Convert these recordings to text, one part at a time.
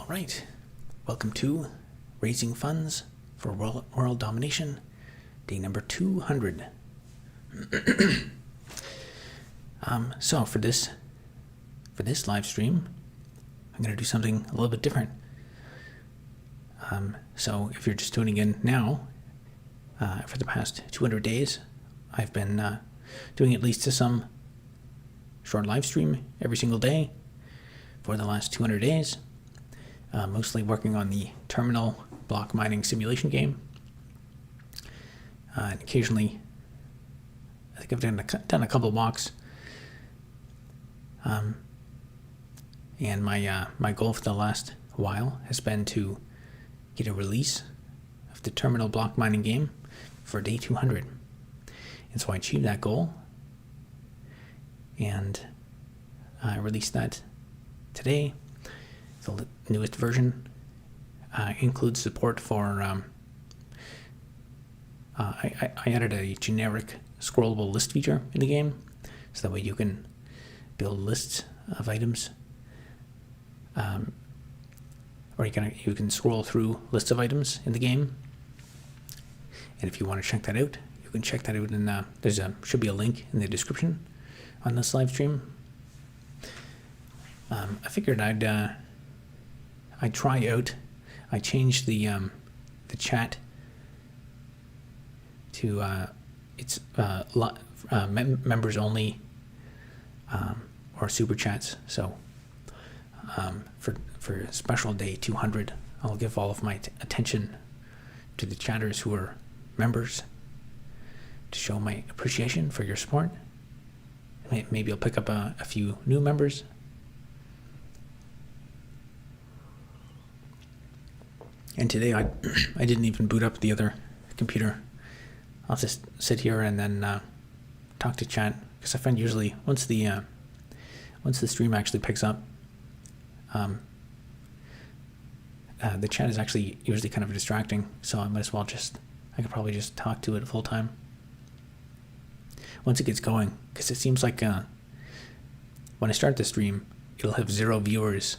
right, welcome to Raising Funds for World Domination, day number 200. So for this live stream, I'm going to do something a little bit different. So if you're just tuning in now, for the past 200 days, I've been doing at least some short live stream every single day for the last 200 days, mostly working on the terminal block mining simulation game. And occasionally, I think I've done a couple walks. And my goal for the last while has been to get a release of the terminal block mining game for day 200. And so I achieved that goal, and I released that today. The newest version includes support for I added a generic scrollable list feature in the game, so that way you can build lists of items, or you can scroll through lists of items in the game. And if you want to check that out, you can check that out in should be a link in the description on this live stream. I figured I'd try out. I changed the chat to it's members only, or super chats. So for special day 200, I'll give all of my attention to the chatters who are members, to show my appreciation for your support. Maybe I'll pick up a few new members. And today I didn't even boot up the other computer. I'll just sit here and then talk to chat, because I find usually once the stream actually picks up, the chat is actually usually kind of distracting. So I might as well I could probably just talk to it full time once it gets going, because it seems like when I start the stream, it'll have 0 viewers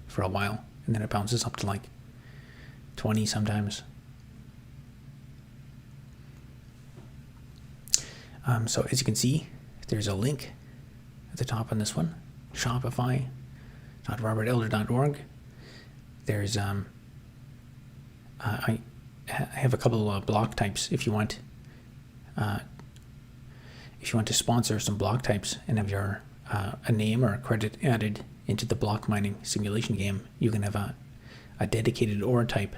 for a while, and then it bounces up to like 20 sometimes. So as you can see, there's a link at the top on this one, shopify.robertelder.org. There's I have a couple of block types if you want to sponsor some block types and have your a name or a credit added into the block mining simulation game. You can have a dedicated ore type.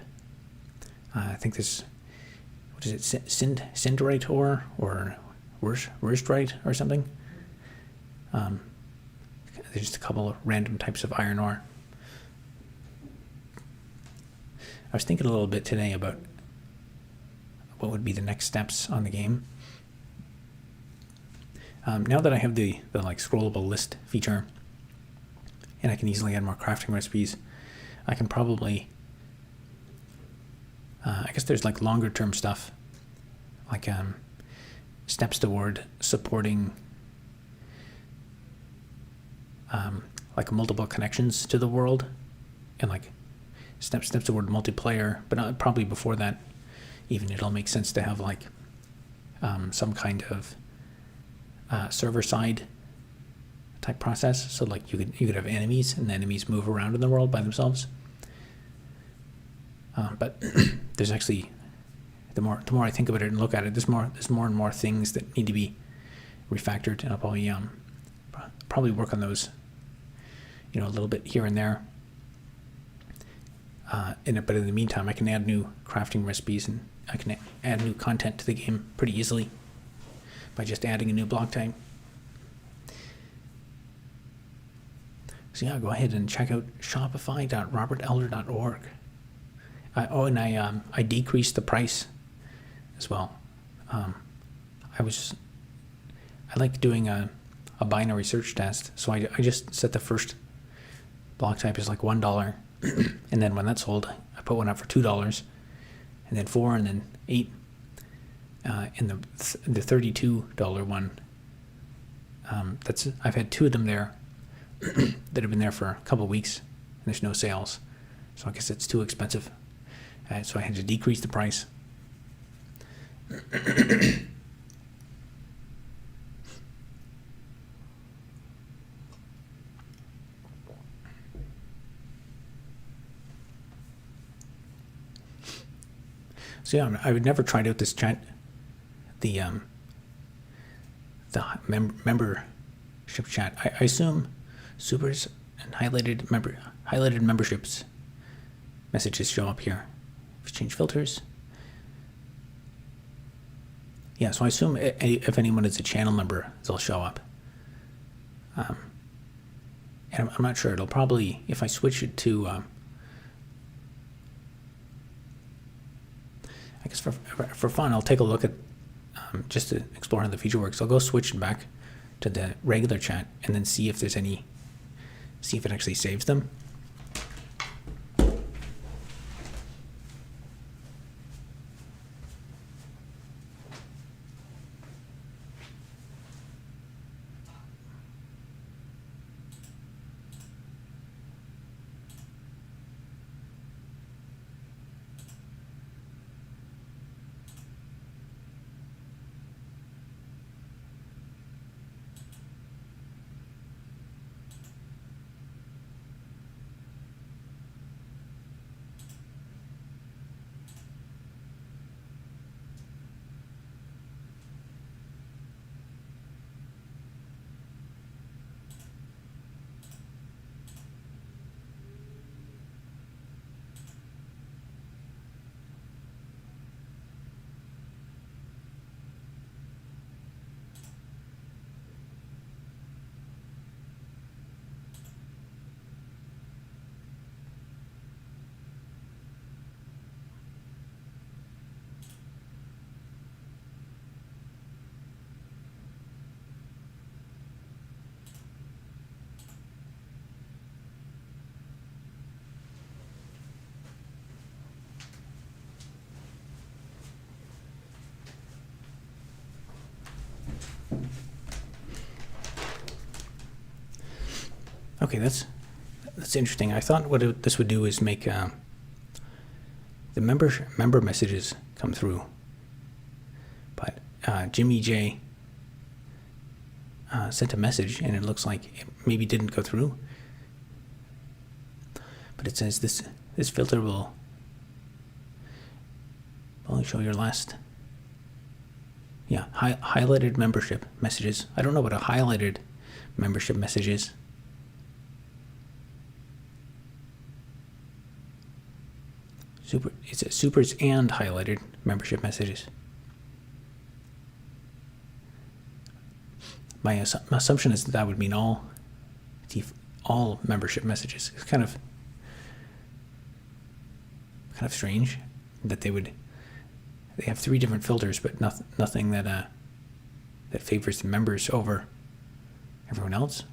I think this, what is it, Cinderite ore or Wurstrite or something. There's just a couple of random types of iron ore. I was thinking a little bit today about what would be the next steps on the game. Now that I have the like scrollable list feature, and I can easily add more crafting recipes, I can probably I guess there's like longer term stuff, like steps toward supporting like multiple connections to the world, and like steps toward multiplayer. But probably before that, even it'll make sense to have like some kind of server side type process. So like you could have enemies, and the enemies move around in the world by themselves. But there's actually, the more I think about it and look at it, there's more and more things that need to be refactored, and I'll probably work on those, a little bit here and there. But in the meantime, I can add new crafting recipes, and I can add new content to the game pretty easily by just adding a new block type. So yeah, go ahead and check out shopify.robertelder.org. And I decreased the price as well. I like doing a binary search test, so I just set the first block type as like $1, and then when that's sold, I put one up for $2, and then $4, and then $8. And the $32 one, I've had 2 of them there that have been there for a couple of weeks, and there's no sales. So I guess it's too expensive. So I had to decrease the price. So yeah, I would never tried out this chat, the membership chat. I assume supers and highlighted memberships messages show up here. If you change filters. Yeah, so I assume if anyone is a channel member, they'll show up. And I'm not sure. It'll probably, if I switch it to, I guess for fun, I'll take a look at, just to explore how the feature works. I'll go switch it back to the regular chat and then see if there's any, see if it actually saves them. Okay, that's interesting. I thought what this would do is make the member messages come through, but Jimmy J sent a message and it looks like it maybe didn't go through. But it says this filter will only show your last. Yeah, highlighted membership messages. I don't know what a highlighted membership message is. It's supers and highlighted membership messages. My assumption is that would mean all membership messages. It's kind of strange that they have three different filters, but nothing that favors the members over everyone else.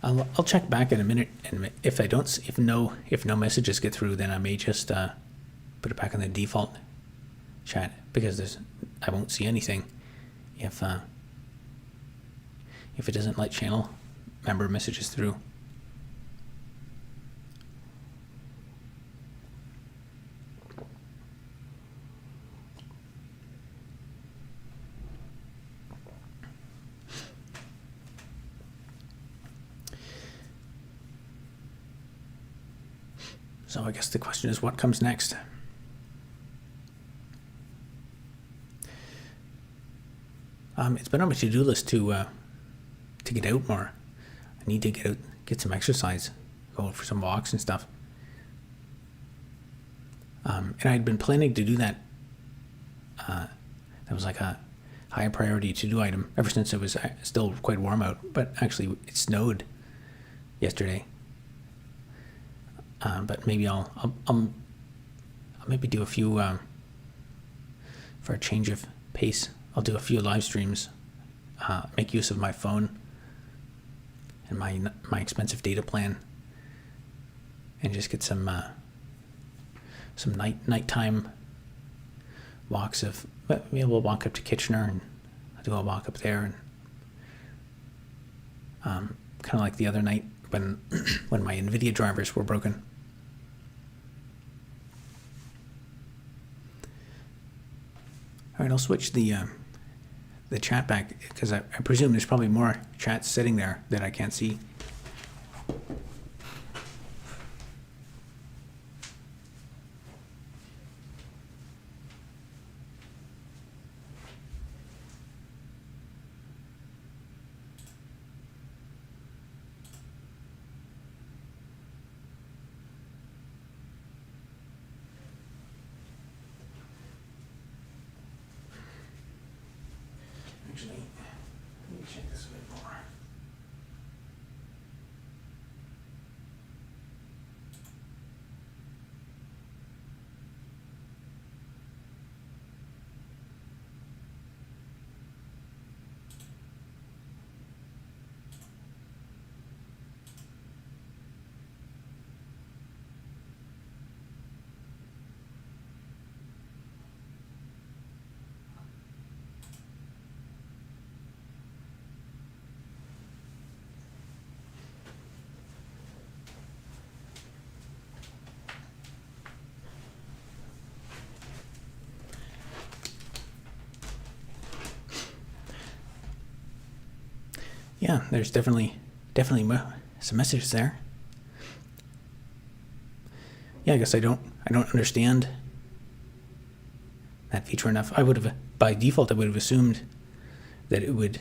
I'll check back in a minute, and if no messages get through, then I may just put it back on the default chat, because I won't see anything if it doesn't let channel member messages through. So I guess the question is, what comes next? It's been on my to-do list to get out more. I need to get some exercise, go for some walks and stuff. And I'd been planning to do that. That was like a high priority to-do item ever since it was still quite warm out. But actually, it snowed yesterday. But maybe I'll maybe do a few for a change of pace. I'll do a few live streams, make use of my phone and my expensive data plan, and just get some nighttime walks of, maybe we'll walk up to Kitchener and do a walk up there, and kind of like the other night when when my NVIDIA drivers were broken. All right, I'll switch the chat back because I presume there's probably more chats sitting there that I can't see. Actually, let me check this a bit more. Yeah, there's definitely some messages there. Yeah, I guess I don't understand that feature enough. I would have, by default, I would have assumed that it would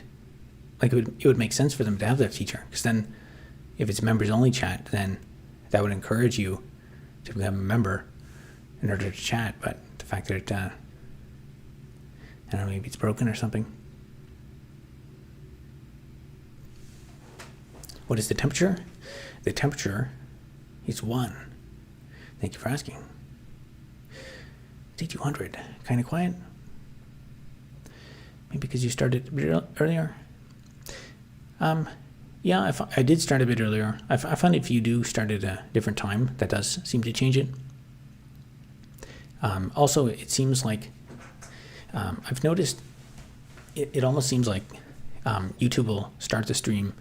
make sense for them to have that feature, because then if it's members only chat, then that would encourage you to become a member in order to chat. But the fact that it, I don't know, maybe it's broken or something. What is the temperature? The temperature is 1. Thank you for asking. Day 200, kind of quiet. Maybe because you started a bit earlier. Yeah, I did start a bit earlier. I found if you do start at a different time, that does seem to change it. Also, it seems like I've noticed it almost seems like YouTube will start the stream.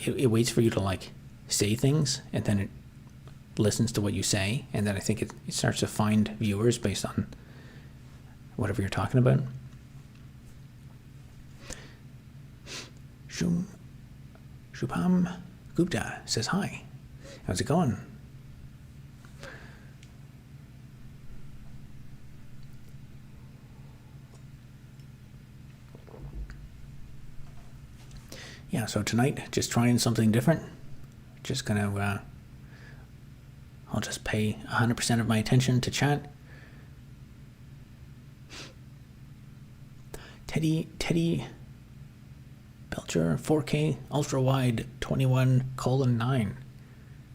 It waits for you to like say things, and then it listens to what you say, and then I think it starts to find viewers based on whatever you're talking about. Shubham Gupta says hi. How's it going? Yeah, so tonight, just trying something different. Just gonna, I'll just pay 100% of my attention to chat. Teddy Belcher 4K ultra wide 21:9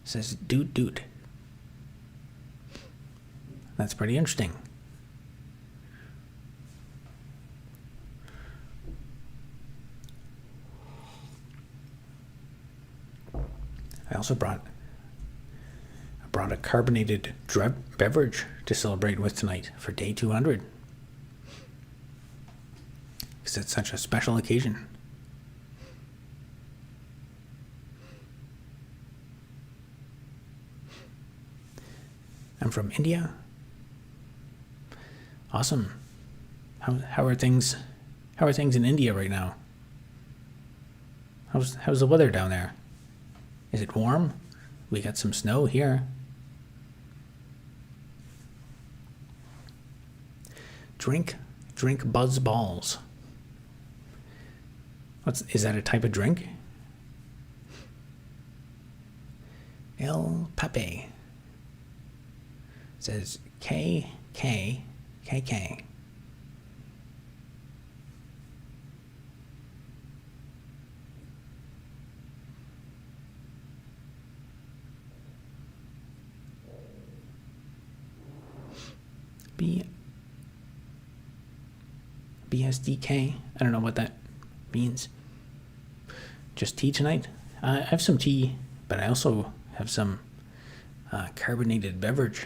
says dude. That's pretty interesting. I also brought a carbonated beverage to celebrate with tonight for day 200. Because it's such a special occasion. I'm from India. Awesome. How are things in India right now? How's the weather down there? Is it warm? We got some snow here. Drink Buzz Balls. Is that a type of drink? El Pape says KK. BSDK. I don't know what that means. Just tea tonight? I have some tea, but I also have some carbonated beverage.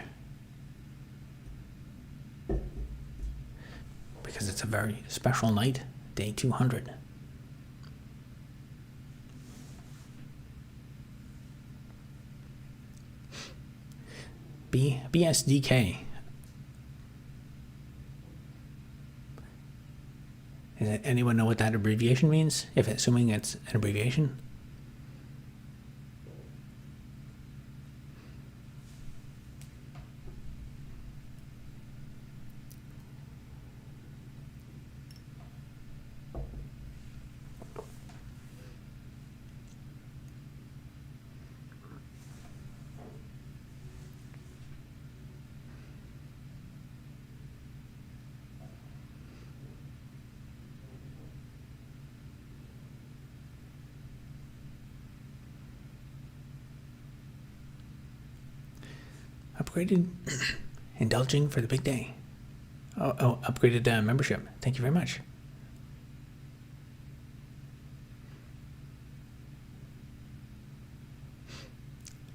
it's a very special night, day 200. BSDK. Anyone know what that abbreviation means? Assuming it's an abbreviation? Upgraded, indulging for the big day. Upgraded membership. Thank you very much.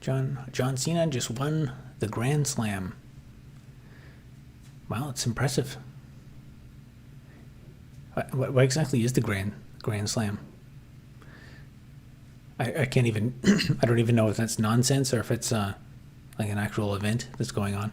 John Cena just won the Grand Slam. Wow, it's impressive. What exactly is the Grand Slam? I can't even. I don't even know if that's nonsense or if it's like an actual event that's going on.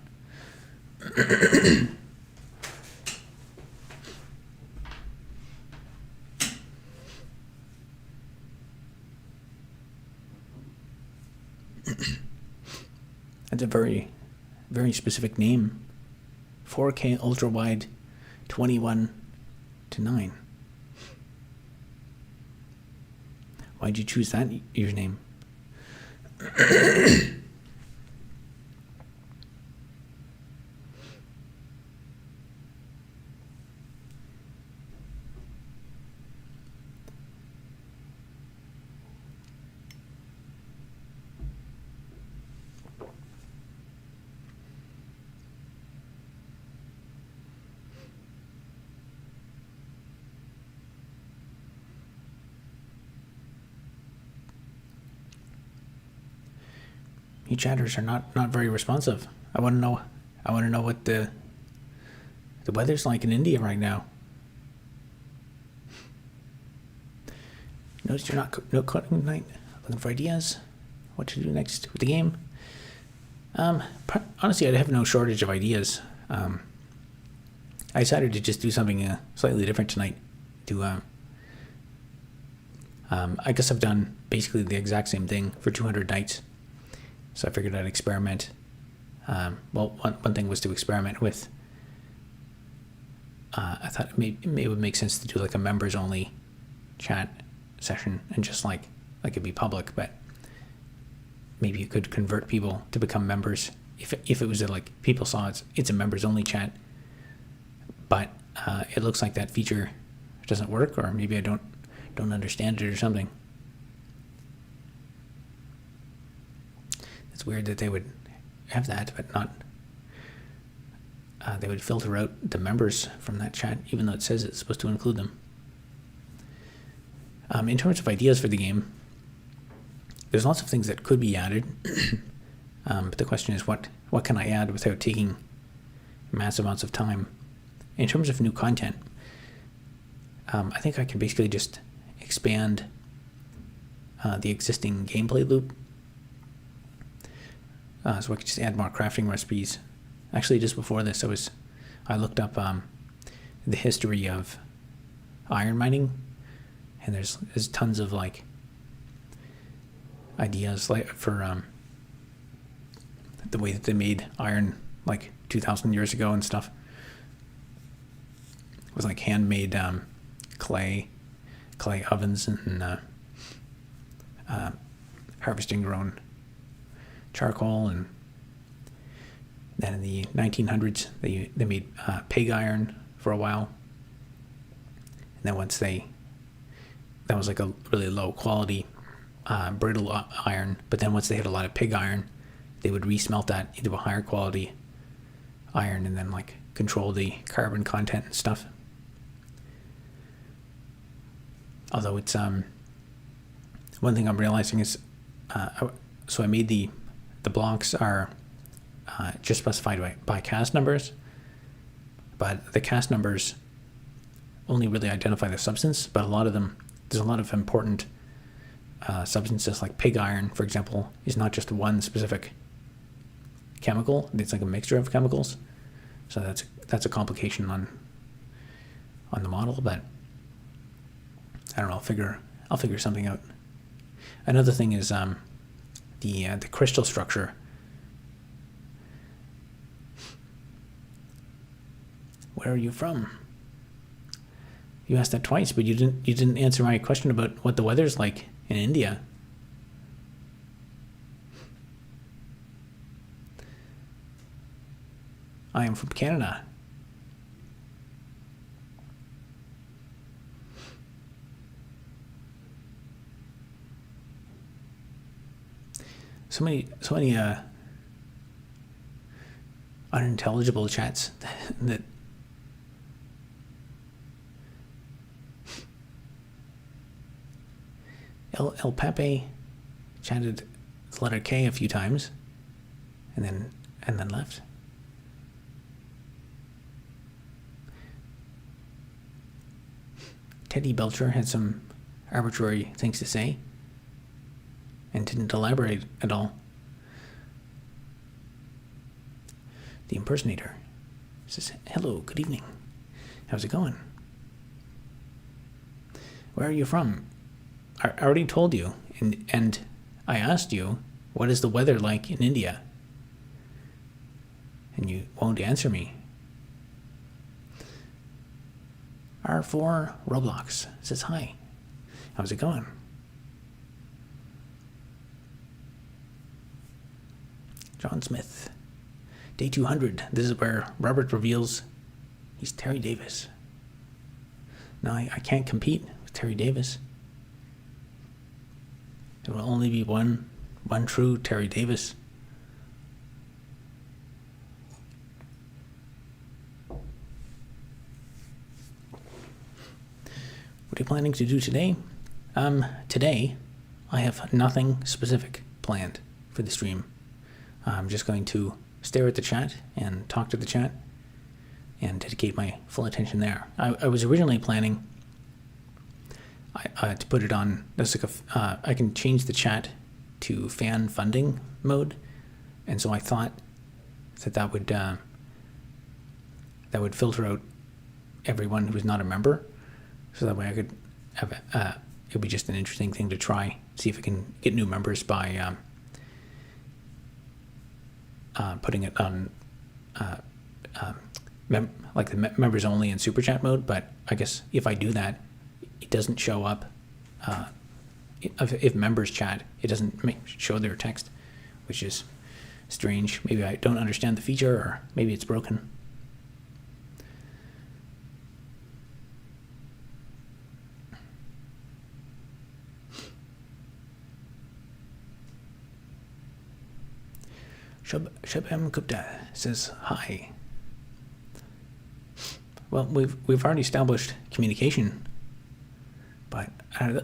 That's a very, very specific name. 4K ultra wide, 21:9. Why'd you choose that username? You chatters are not very responsive. I want to know what the weather's like in India right now. Notice you're not note cutting tonight. Looking for ideas. What to do next with the game. Honestly, I have no shortage of ideas. I decided to just do something slightly different tonight. I guess I've done basically the exact same thing for 200 nights. So I figured I'd experiment. One thing was to experiment with. I thought it would make sense to do like a members only chat session and just like it'd be public, but maybe you could convert people to become members if it was like people saw it's a members only chat, but it looks like that feature doesn't work, or maybe I don't understand it or something. It's weird that they would have that, but not. They would filter out the members from that chat, even though it says it's supposed to include them. In terms of ideas for the game, there's lots of things that could be added, but the question is, what can I add without taking massive amounts of time? In terms of new content, I think I can basically just expand the existing gameplay loop. So I could just add more crafting recipes. Actually, just before this, I looked up the history of iron mining, and there's tons of like ideas like for the way that they made iron like 2,000 years ago and stuff. It was like handmade clay ovens and harvesting grown charcoal, and then in the 1900s they made pig iron for a while, and then that was like a really low quality brittle iron, but then once they had a lot of pig iron, they would resmelt that into a higher quality iron and then like control the carbon content and stuff. Although it's one thing I'm realizing is so I made the blocks are just specified by cast numbers, but the cast numbers only really identify the substance, but there's a lot of important substances, like pig iron, for example, is not just one specific chemical. It's like a mixture of chemicals. So that's a complication on the model, but I don't know. I'll figure something out. Another thing is the crystal structure. Where are you from? You asked that twice, but you didn't answer my question about what the weather's like in India. I am from Canada. So many unintelligible chats that El Pepe chatted the letter K a few times and then left. Teddy Belcher had some arbitrary things to say and didn't elaborate at all. The impersonator says, "Hello, good evening. How's it going? Where are you from? I already told you, and I asked you, what is the weather like in India? And you won't answer me." R4 Roblox says, "Hi, how's it going?" John Smith, day 200. This is where Robert reveals he's Terry Davis. No, I can't compete with Terry Davis. There will only be one true Terry Davis. What are you planning to do today? Today, I have nothing specific planned for the stream. I'm just going to stare at the chat and talk to the chat and dedicate my full attention there. I was originally planning to put it on. That's like I can change the chat to fan funding mode, and so I thought that would filter out everyone who was not a member, so that way I could have it would be just an interesting thing to try, see if I can get new members by putting it on like the members only and super chat mode. But I guess if I do that, it doesn't show up. If members chat, it doesn't show their text, which is strange. Maybe I don't understand the feature, or maybe it's broken. Shabam Gupta says, "Hi." Well, we've already established communication, but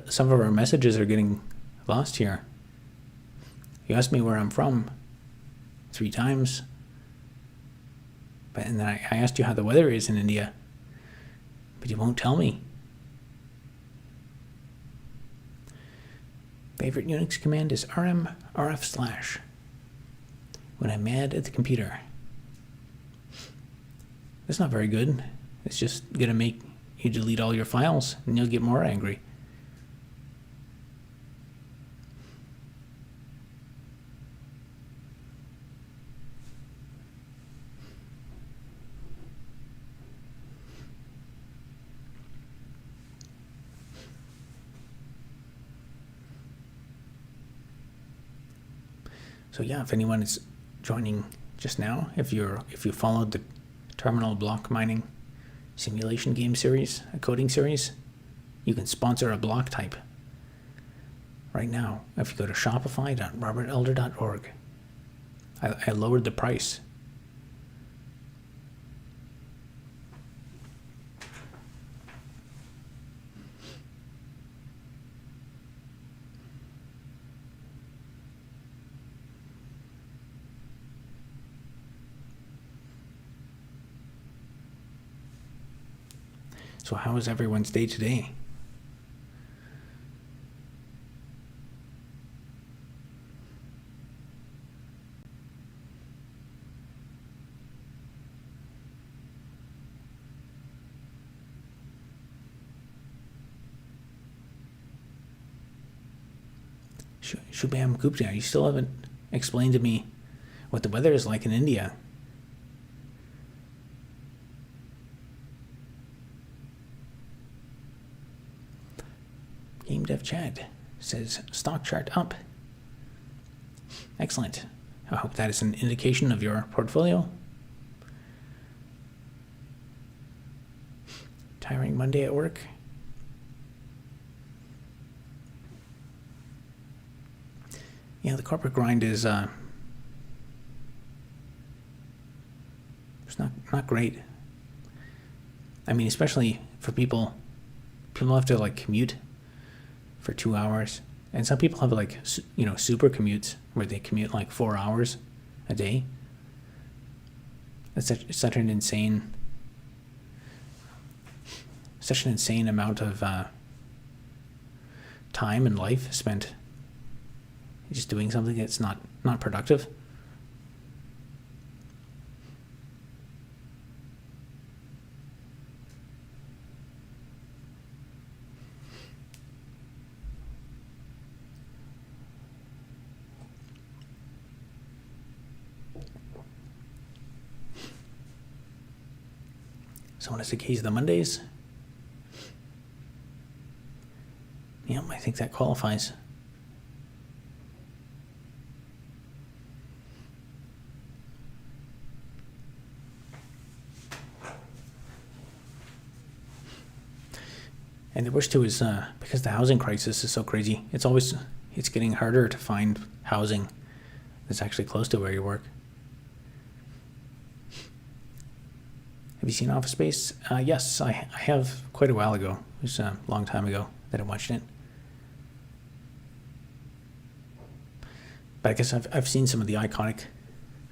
some of our messages are getting lost here. You asked me where I'm from 3 times, and then I asked you how the weather is in India, but you won't tell me. Favorite Unix command is rm/rf/. When I'm mad at the computer. That's not very good. It's just going to make you delete all your files, and you'll get more angry. So yeah, if anyone is joining just now, if you followed the terminal block mining simulation game series, a coding series, you can sponsor a block type right now if you go to shopify.robertelder.org. I lowered the price. So how is everyone's day today? Shubham Gupta, you still haven't explained to me what the weather is like in India. Game Dev Chat says stock chart up. Excellent. I hope that is an indication of your portfolio. Tiring Monday at work. Yeah, the corporate grind is it's not great. I mean, especially for people have to like commute for 2 hours, and some people have like super commutes where they commute like 4 hours a day. It's such an insane amount of time and life spent just doing something that's not productive. Someone has the keys the Mondays. Yep, I think that qualifies. And the worst too is because the housing crisis is so crazy, it's getting harder to find housing that's actually close to where you work. Have you seen Office Space? Yes, I have quite a while ago. It was a long time ago that I watched it. But I guess I've seen some of the iconic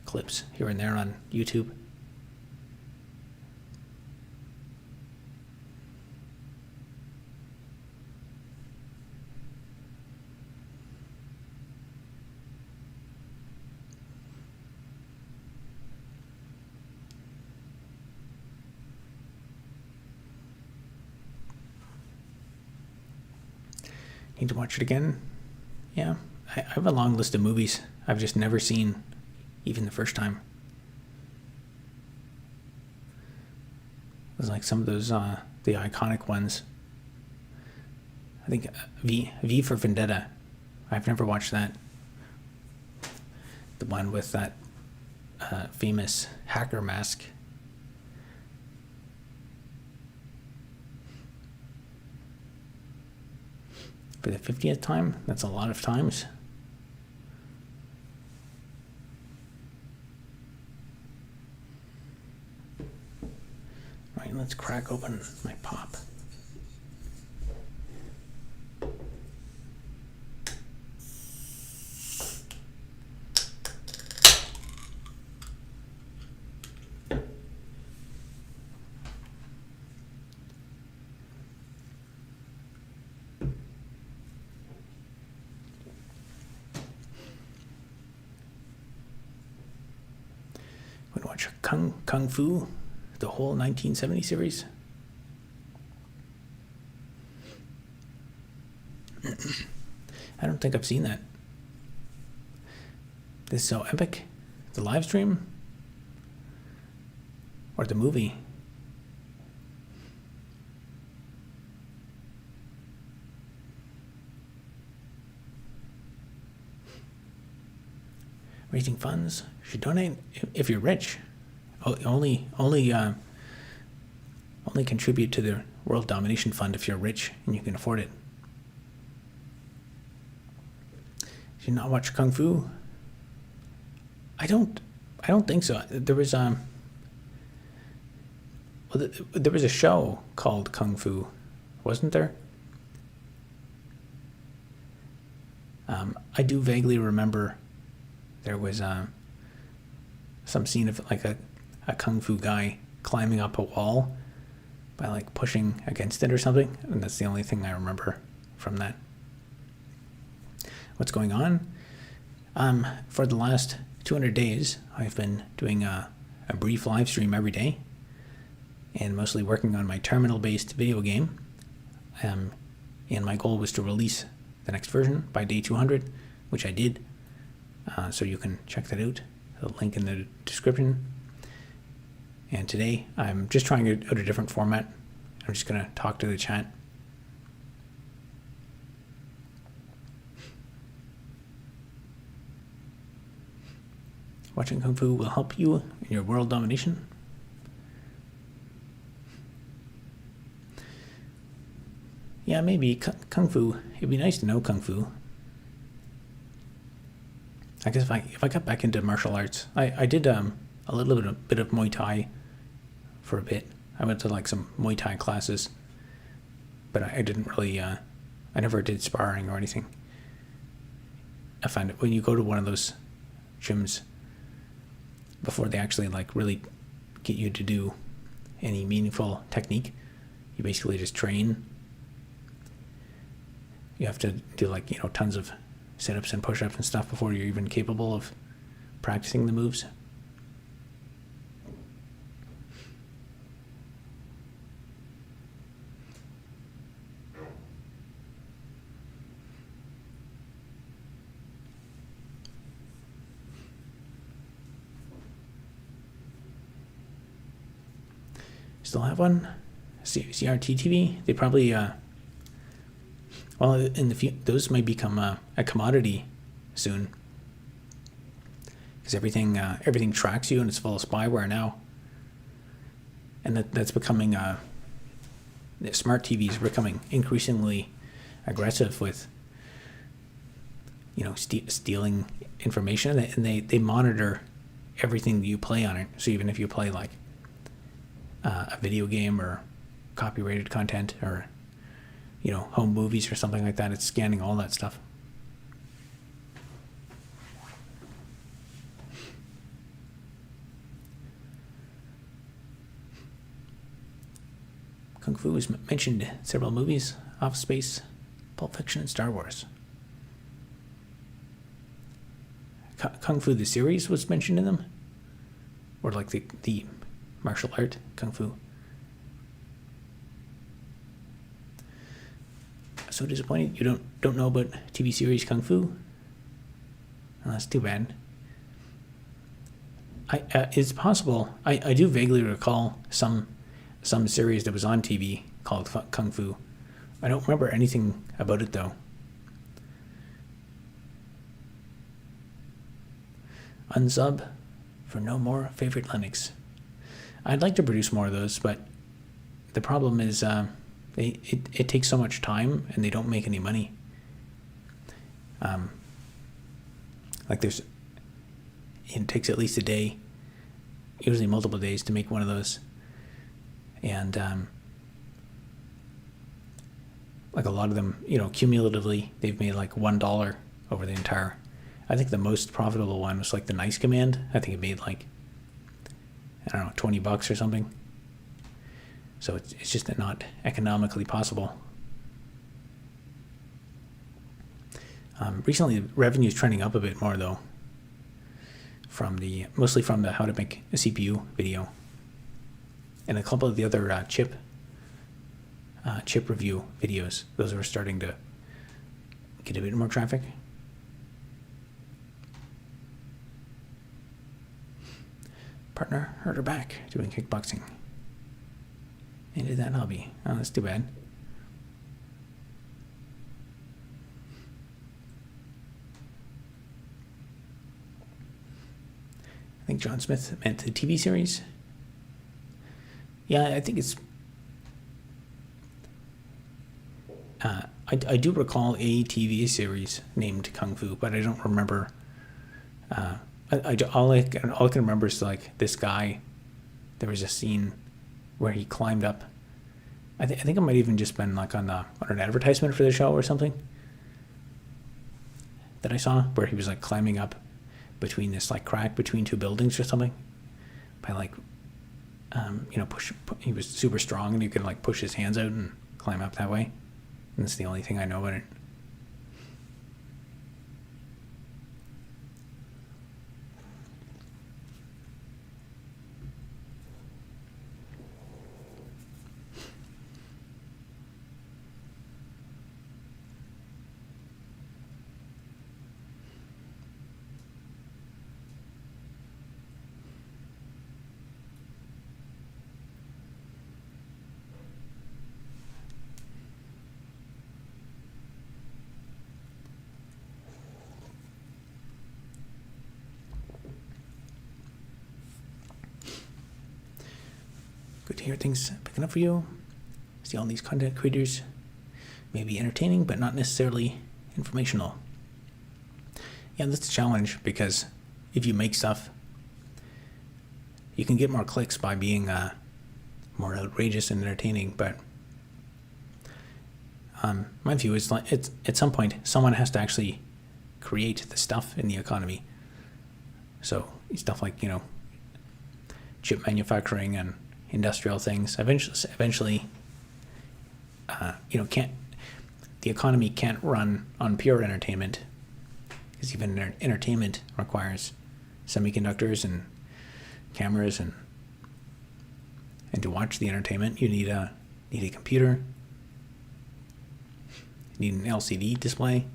clips here and there on YouTube. Need to watch it again? Yeah, I have a long list of movies I've just never seen, even the first time. It was like some of those, the iconic ones. I think V for Vendetta. I've never watched that. The one with that famous hacker mask. For the 50th time? That's a lot of times. Right, let's crack open my pop. Watch Kung Fu, the whole 1970 series. I don't think I've seen that. This is so epic. The live stream or the movie? Raising funds. You should donate if you're rich. Only contribute to the World Domination Fund if you're rich and you can afford it. Did you not watch Kung Fu? I don't think so. There was there was a show called Kung Fu, wasn't there? I do vaguely remember there was some scene of like a kung fu guy climbing up a wall by like pushing against it or something, and that's the only thing I remember from that. What's going on? For the last 200 days, I've been doing a brief live stream every day, and mostly working on my terminal-based video game. And my goal was to release the next version by day 200, which I did. So you can check that out. The link in the description. And today, I'm just trying out a different format. I'm just going to talk to the chat. Watching Kung Fu will help you in your world domination. Yeah, maybe Kung Fu. It'd be nice to know Kung Fu. I guess if I got back into martial arts, I did a little bit of Muay Thai for a bit. I went to like some Muay Thai classes, but I didn't really. I never did sparring or anything. I find it when you go to one of those gyms, before they actually like really get you to do any meaningful technique, you basically just train. You have to do like, tons of sit-ups and push-ups and stuff before you're even capable of practicing the moves. Still have one? CRT TV? They probably, well, in the those might become a commodity soon, because everything tracks you and it's full of spyware now, and that's becoming the smart TVs are becoming increasingly aggressive with stealing information, and they monitor everything that you play on it. So even if you play like a video game or copyrighted content or home movies or something like that, it's scanning all that stuff. Kung Fu is mentioned in several movies: Office Space, Pulp Fiction, and Star Wars. Kung Fu the series was mentioned in them, or like the martial art Kung Fu. So disappointed you don't know about TV series Kung Fu. Oh, that's too bad. It's possible. I do vaguely recall some series that was on TV called Kung Fu. I don't remember anything about it though. Unsub for no more favorite Linux. I'd like to produce more of those, but the problem is it takes so much time and they don't make any money. It takes at least a day, usually multiple days, to make one of those. And like a lot of them, cumulatively, they've made like $1 over the entire. I think the most profitable one was like the nice command. I think it made like, I don't know, $20 or something. So it's just not economically possible. Recently, the revenue is trending up a bit more though, mostly from the how to make a CPU video, and a couple of the other chip review videos. Those are starting to get a bit more traffic. Partner hurt her back doing kickboxing. Ended that hobby. Oh, that's too bad. I think John Smith meant the TV series. Yeah, I think it's. I do recall a TV series named Kung Fu, but I don't remember. All I can remember is like this guy. There was a scene where he climbed up. I think it might even just been like on an advertisement for the show or something that I saw, where he was like climbing up between this like crack between two buildings or something by like he was super strong and you could like push his hands out and climb up that way. And that's the only thing I know about it. Good to hear things picking up for you. See all these content creators may be entertaining, but not necessarily informational. Yeah, that's a challenge, because if you make stuff, you can get more clicks by being more outrageous and entertaining. But my view is like at some point someone has to actually create the stuff in the economy. So stuff like chip manufacturing and industrial things eventually the economy can't run on pure entertainment, because even entertainment requires semiconductors and cameras, and to watch the entertainment you need a computer, you need an LCD display,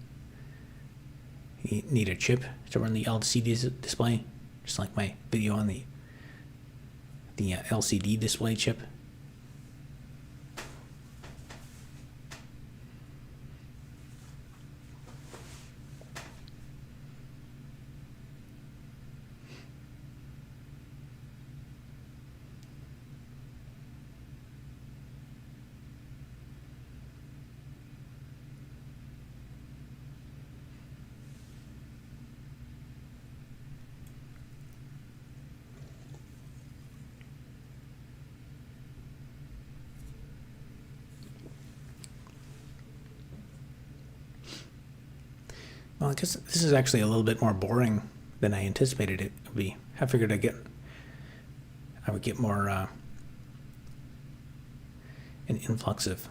you need a chip to run the LCD display, just like my video on the LCD display chip. Well, I guess this is actually a little bit more boring than I anticipated it would be. I figured I would get more an influx of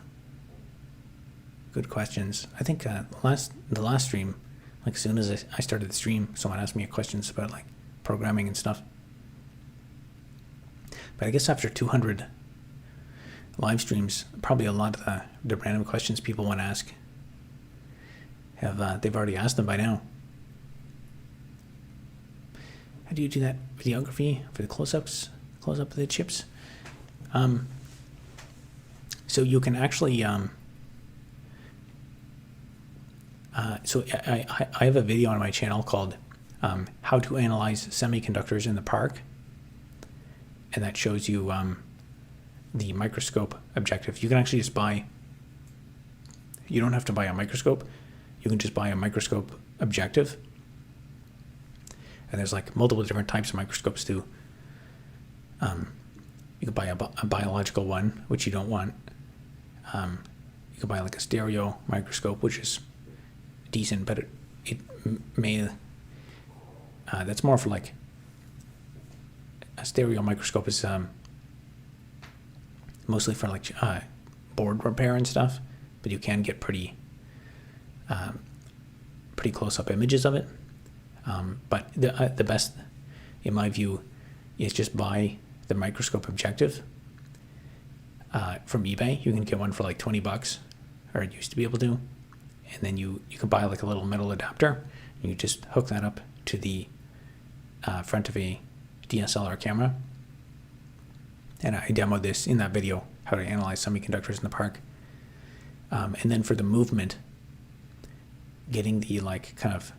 good questions. I think the last stream, like as soon as I started the stream, someone asked me questions about like programming and stuff. But I guess after 200 live streams, probably a lot of the random questions people want to ask they've already asked them by now. How do you do that videography for the close-up of the chips? So you can actually so I have a video on my channel called how to analyze semiconductors in the park, and that shows you the microscope objective. You can actually just you don't have to buy a microscope. You can just buy a microscope objective. And there's like multiple different types of microscopes too. You can buy a biological one, which you don't want. You can buy like a stereo microscope, which is decent, but it may that's more for like a stereo microscope is mostly for like board repair and stuff, but you can get pretty close-up images of it. But the best, in my view, is just buy the microscope objective from eBay. You can get one for like $20, or it used to be able to. And then you can buy like a little metal adapter, and you just hook that up to the front of a DSLR camera. And I demoed this in that video, how to analyze semiconductors in the park. And then for the movement, getting the like kind of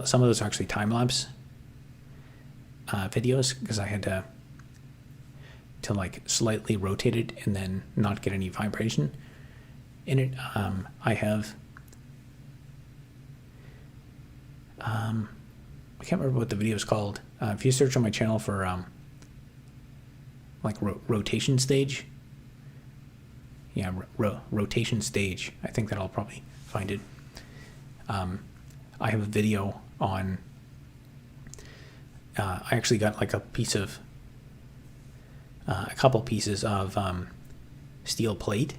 some of those are actually time-lapse videos, because I had to like slightly rotate it and then not get any vibration in it. I have I can't remember what the video is called. If you search on my channel for like rotation stage, yeah, rotation stage, I think that I'll probably find it. I have a video on I actually got like a piece of a couple pieces of steel plate,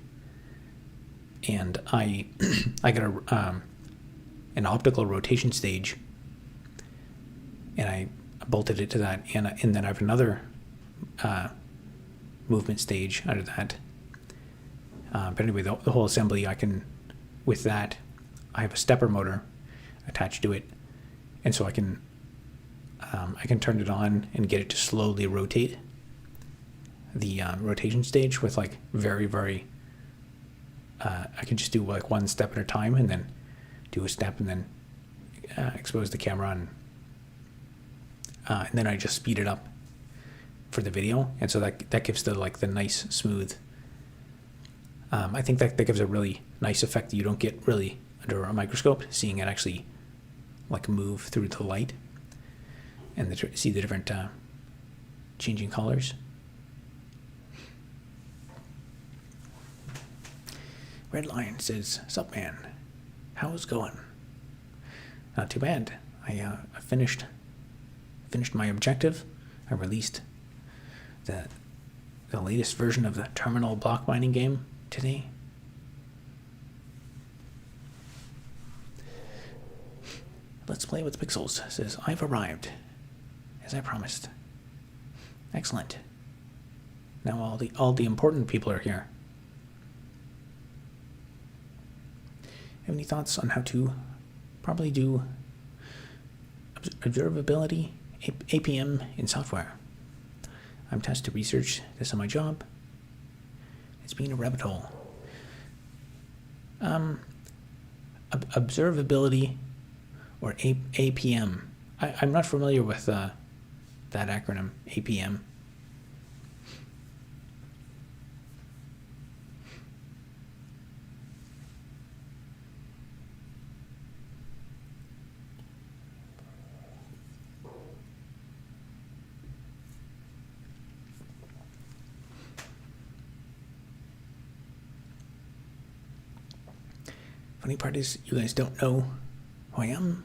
and I got an optical rotation stage, and I bolted it to that, and then I have another movement stage out of that. But anyway, the whole assembly, with that, I have a stepper motor attached to it, and so I can turn it on and get it to slowly rotate the rotation stage with like very, very, I can just do like one step at a time, and then do a step, and then expose the camera, and then I just speed it up for the video, and so that gives the nice smooth. I think that gives a really nice effect that you don't get really under a microscope, seeing it actually like move through the light and see the different changing colors. Red Lion says, "Sup, man? How's it going?" Not too bad. I finished my objective. I released the latest version of the terminal block mining game today. Let's Play with Pixels says, "I've arrived, as I promised." Excellent. Now all the important people are here. Have any thoughts on how to probably do observability APM in software? I'm tasked to research this on my job. It's been a rabbit hole. Observability or APM. I'm not familiar with that acronym, APM. Funny part is, you guys don't know who I am.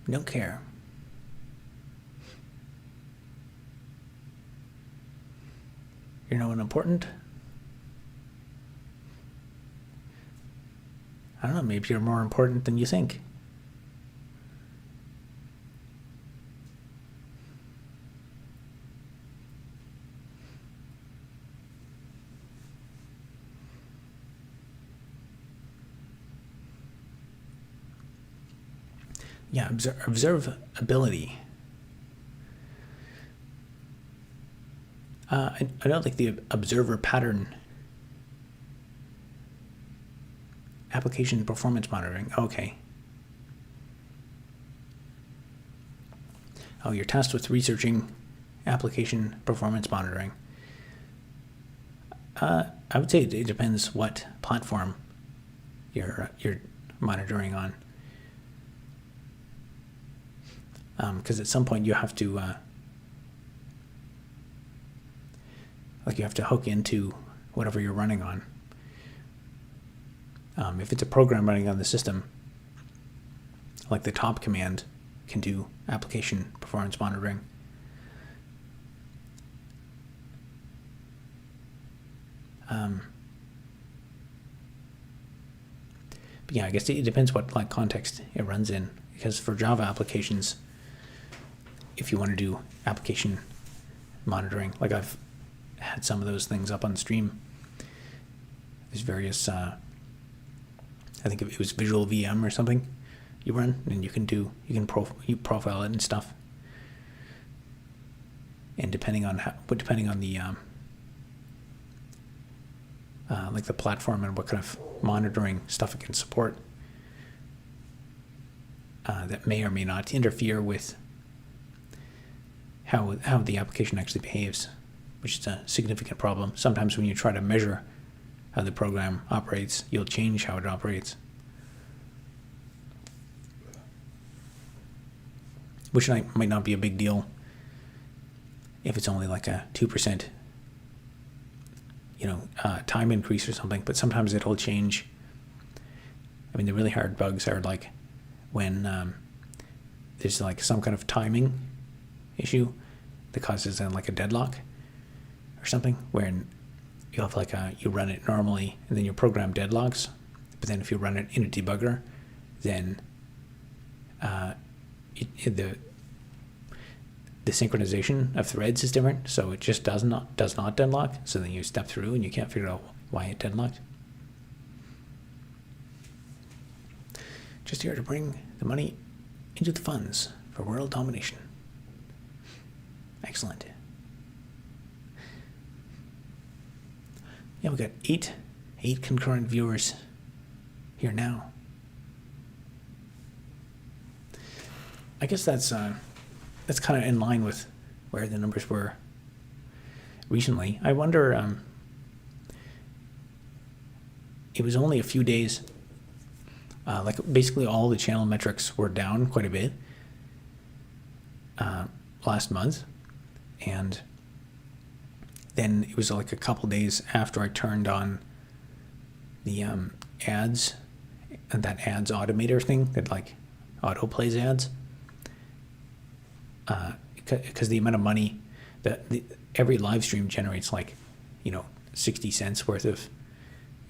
Don't care. You're no one important. I don't know, maybe you're more important than you think. Yeah, observability. I don't like the observer pattern application performance monitoring. Okay. Oh, you're tasked with researching application performance monitoring. I would say it depends what platform you're monitoring on. Because at some point you have to hook into whatever you're running on. If it's a program running on the system, like the top command can do application performance monitoring. But yeah, I guess it depends what context it runs in. Because for Java applications, if you want to do application monitoring, like I've had some of those things up on stream. There's various, I think it was Visual VM or something you run, and you can profile it and stuff. And depending on the like the platform and what kind of monitoring stuff it can support, that may or may not interfere with how the application actually behaves, which is a significant problem. Sometimes when you try to measure how the program operates, you'll change how it operates, which might not be a big deal if it's only like a 2% time increase or something, but sometimes it'll change. I mean, the really hard bugs are like when there's like some kind of timing issue that causes like a deadlock, or something, where you have like you run it normally and then your program deadlocks, but then if you run it in a debugger, then the synchronization of threads is different, so it just does not deadlock. So then you step through and you can't figure out why it deadlocked. Just here to bring the money into the funds for world domination. Excellent. Yeah, we got eight concurrent viewers here now. I guess that's kind of in line with where the numbers were recently. I wonder, it was only a few days, like basically all the channel metrics were down quite a bit last month, and then it was like a couple days after I turned on the ads, and that ads automator thing that like auto plays ads. Because the amount of money that every live stream generates, like, 60 cents worth of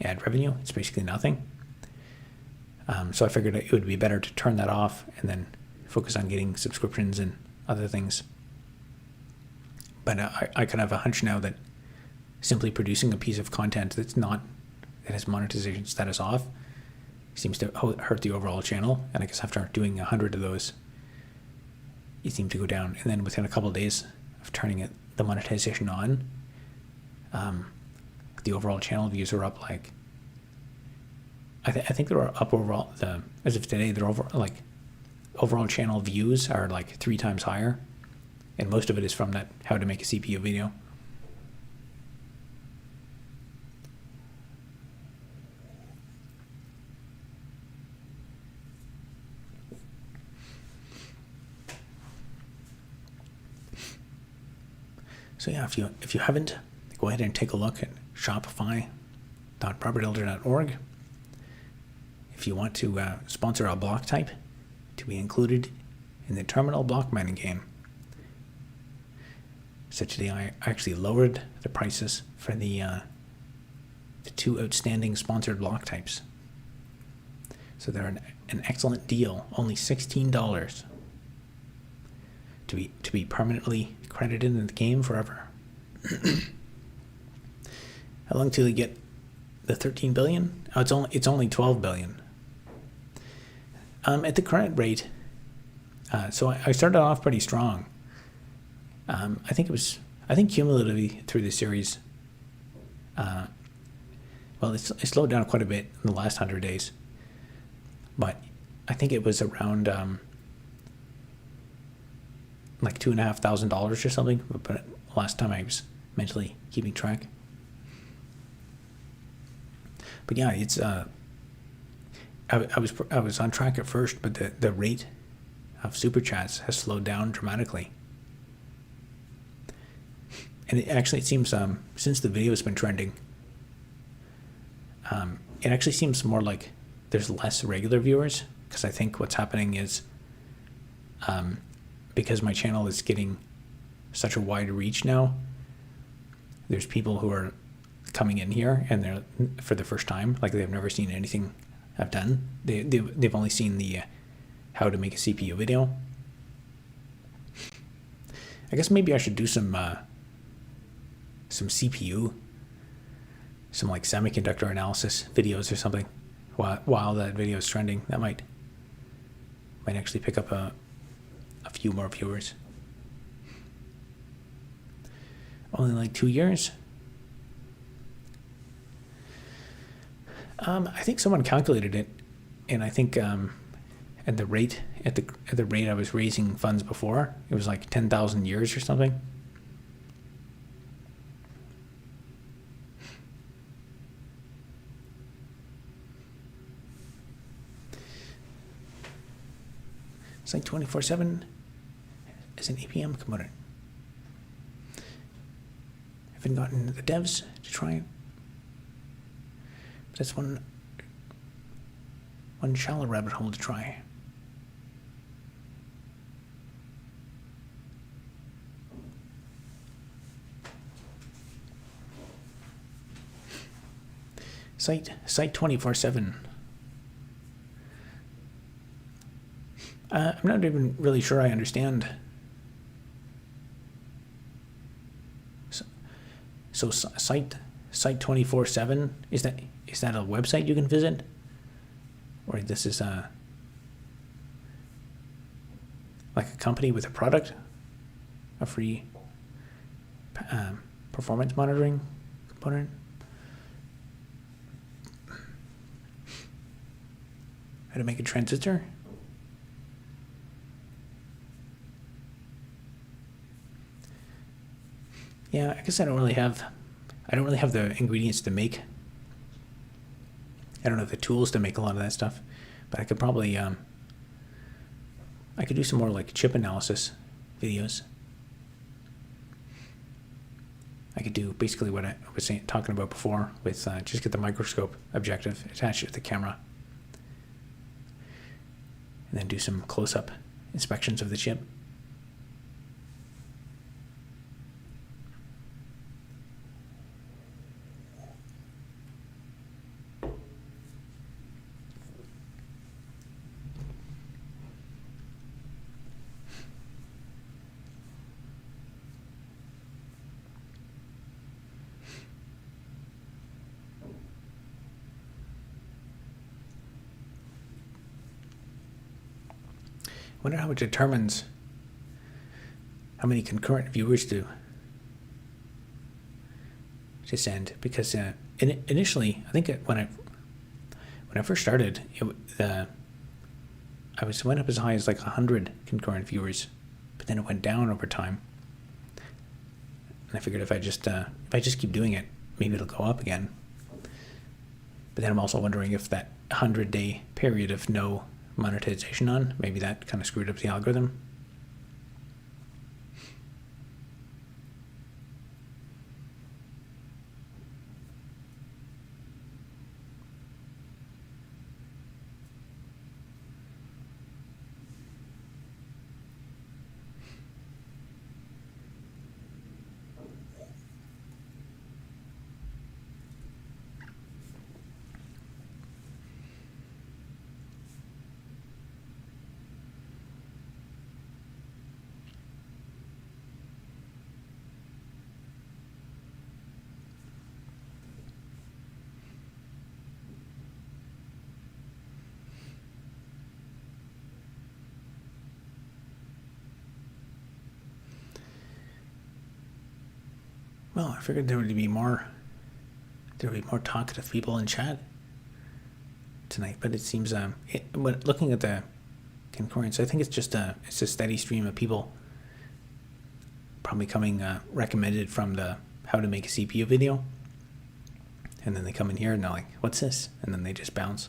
ad revenue. It's basically nothing. So I figured it would be better to turn that off and then focus on getting subscriptions and other things. But I kind of have a hunch now that simply producing a piece of content that has monetization status off seems to hurt the overall channel. And I guess after doing 100 of those, you seem to go down. And then within a couple of days of turning the monetization on, the overall channel views are up like, I think they're up overall, as of today, they're overall channel views are like 3 times higher. And most of it is from that how to make a CPU video. So yeah, if you haven't, go ahead and take a look at shopify.propertybuilder.org. If you want to sponsor a block type to be included in the terminal block mining game. So today I actually lowered the prices for the 2 outstanding sponsored block types. So they're an excellent deal, only $16 to be permanently credited in the game forever. How long till you get the 13 billion? Oh, it's only 12 billion. At the current rate, so I started off pretty strong. I think cumulatively through the series, it slowed down quite a bit in the last 100 days, but I think it was around like $2,500 or something. But last time I was mentally keeping track. But yeah, it's I was on track at first, but the rate of super chats has slowed down dramatically. And it seems since the video has been trending, it actually seems more like there's less regular viewers, because I think what's happening is because my channel is getting such a wide reach now, there's people who are coming in here and they're for the first time, like they've never seen anything I've done. They've only seen the how to make a CPU video. I guess maybe I should do some CPU, some like semiconductor analysis videos or something while that video is trending. That might actually pick up a few more viewers. Only like 2 years. I think someone calculated it, and I think at the rate I was raising funds before, it was like 10,000 years or something. It's like 24/7 as an APM component. I haven't gotten the devs to try it. But that's one shallow rabbit hole to try. Site 24/7. I'm not even really sure I understand. So site 24/7, is that a website you can visit, or this is like a company with a product, a free performance monitoring component? How to make a transistor? Yeah, I guess I don't really have the ingredients to make. I don't have the tools to make a lot of that stuff, but I could probably I could do some more like chip analysis videos. I could do basically what I was talking about before with just get the microscope objective attached to the camera, and then do some close-up inspections of the chip. I wonder how it determines how many concurrent viewers to send, because initially, I think when I first started, I went up as high as like 100 concurrent viewers, but then it went down over time. And I figured if I just keep doing it, maybe it'll go up again. But then I'm also wondering if that 100-day period of no monetization on, maybe that kind of screwed up the algorithm. Well, I figured there would be more talkative people in chat tonight, but it seems but looking at the concurrence, I think it's just a steady stream of people probably coming recommended from the how to make a CPU video, and then they come in here and they're like, what's this? And then they just bounce.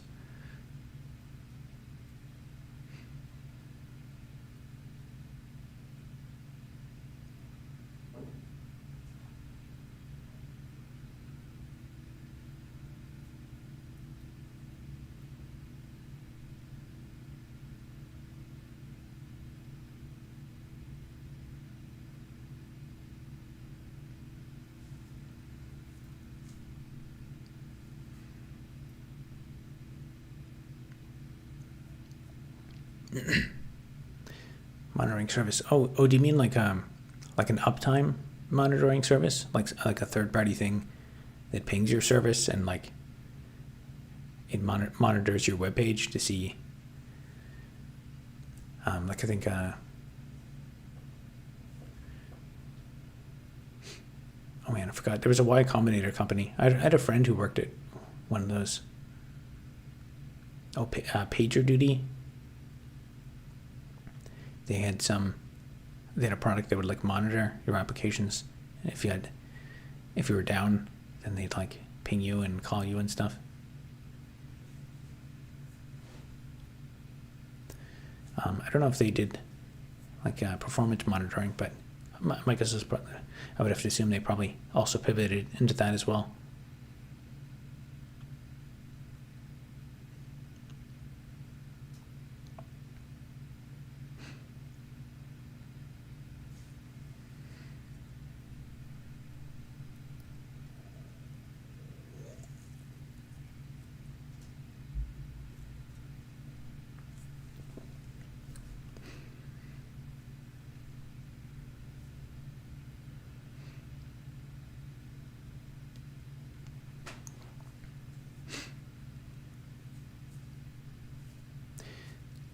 Monitoring service. Oh, do you mean like an uptime monitoring service, like a third party thing that pings your service and like it monitors your web page to see, like I think oh man, I forgot. There was a Y Combinator company. I had a friend who worked at one of those. Oh, PagerDuty. They had a product that would like monitor your applications. If you were down, then they'd like ping you and call you and stuff. I don't know if they did like performance monitoring, but my guess is I would have to assume they probably also pivoted into that as well.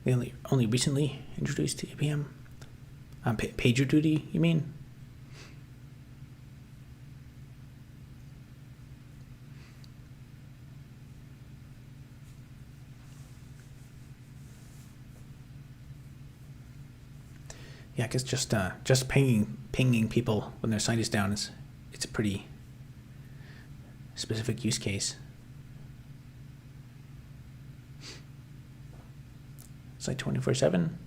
They only recently introduced APM. PagerDuty, you mean? Yeah, I guess just pinging people when their site is down it's a pretty specific use case. Site 24/7.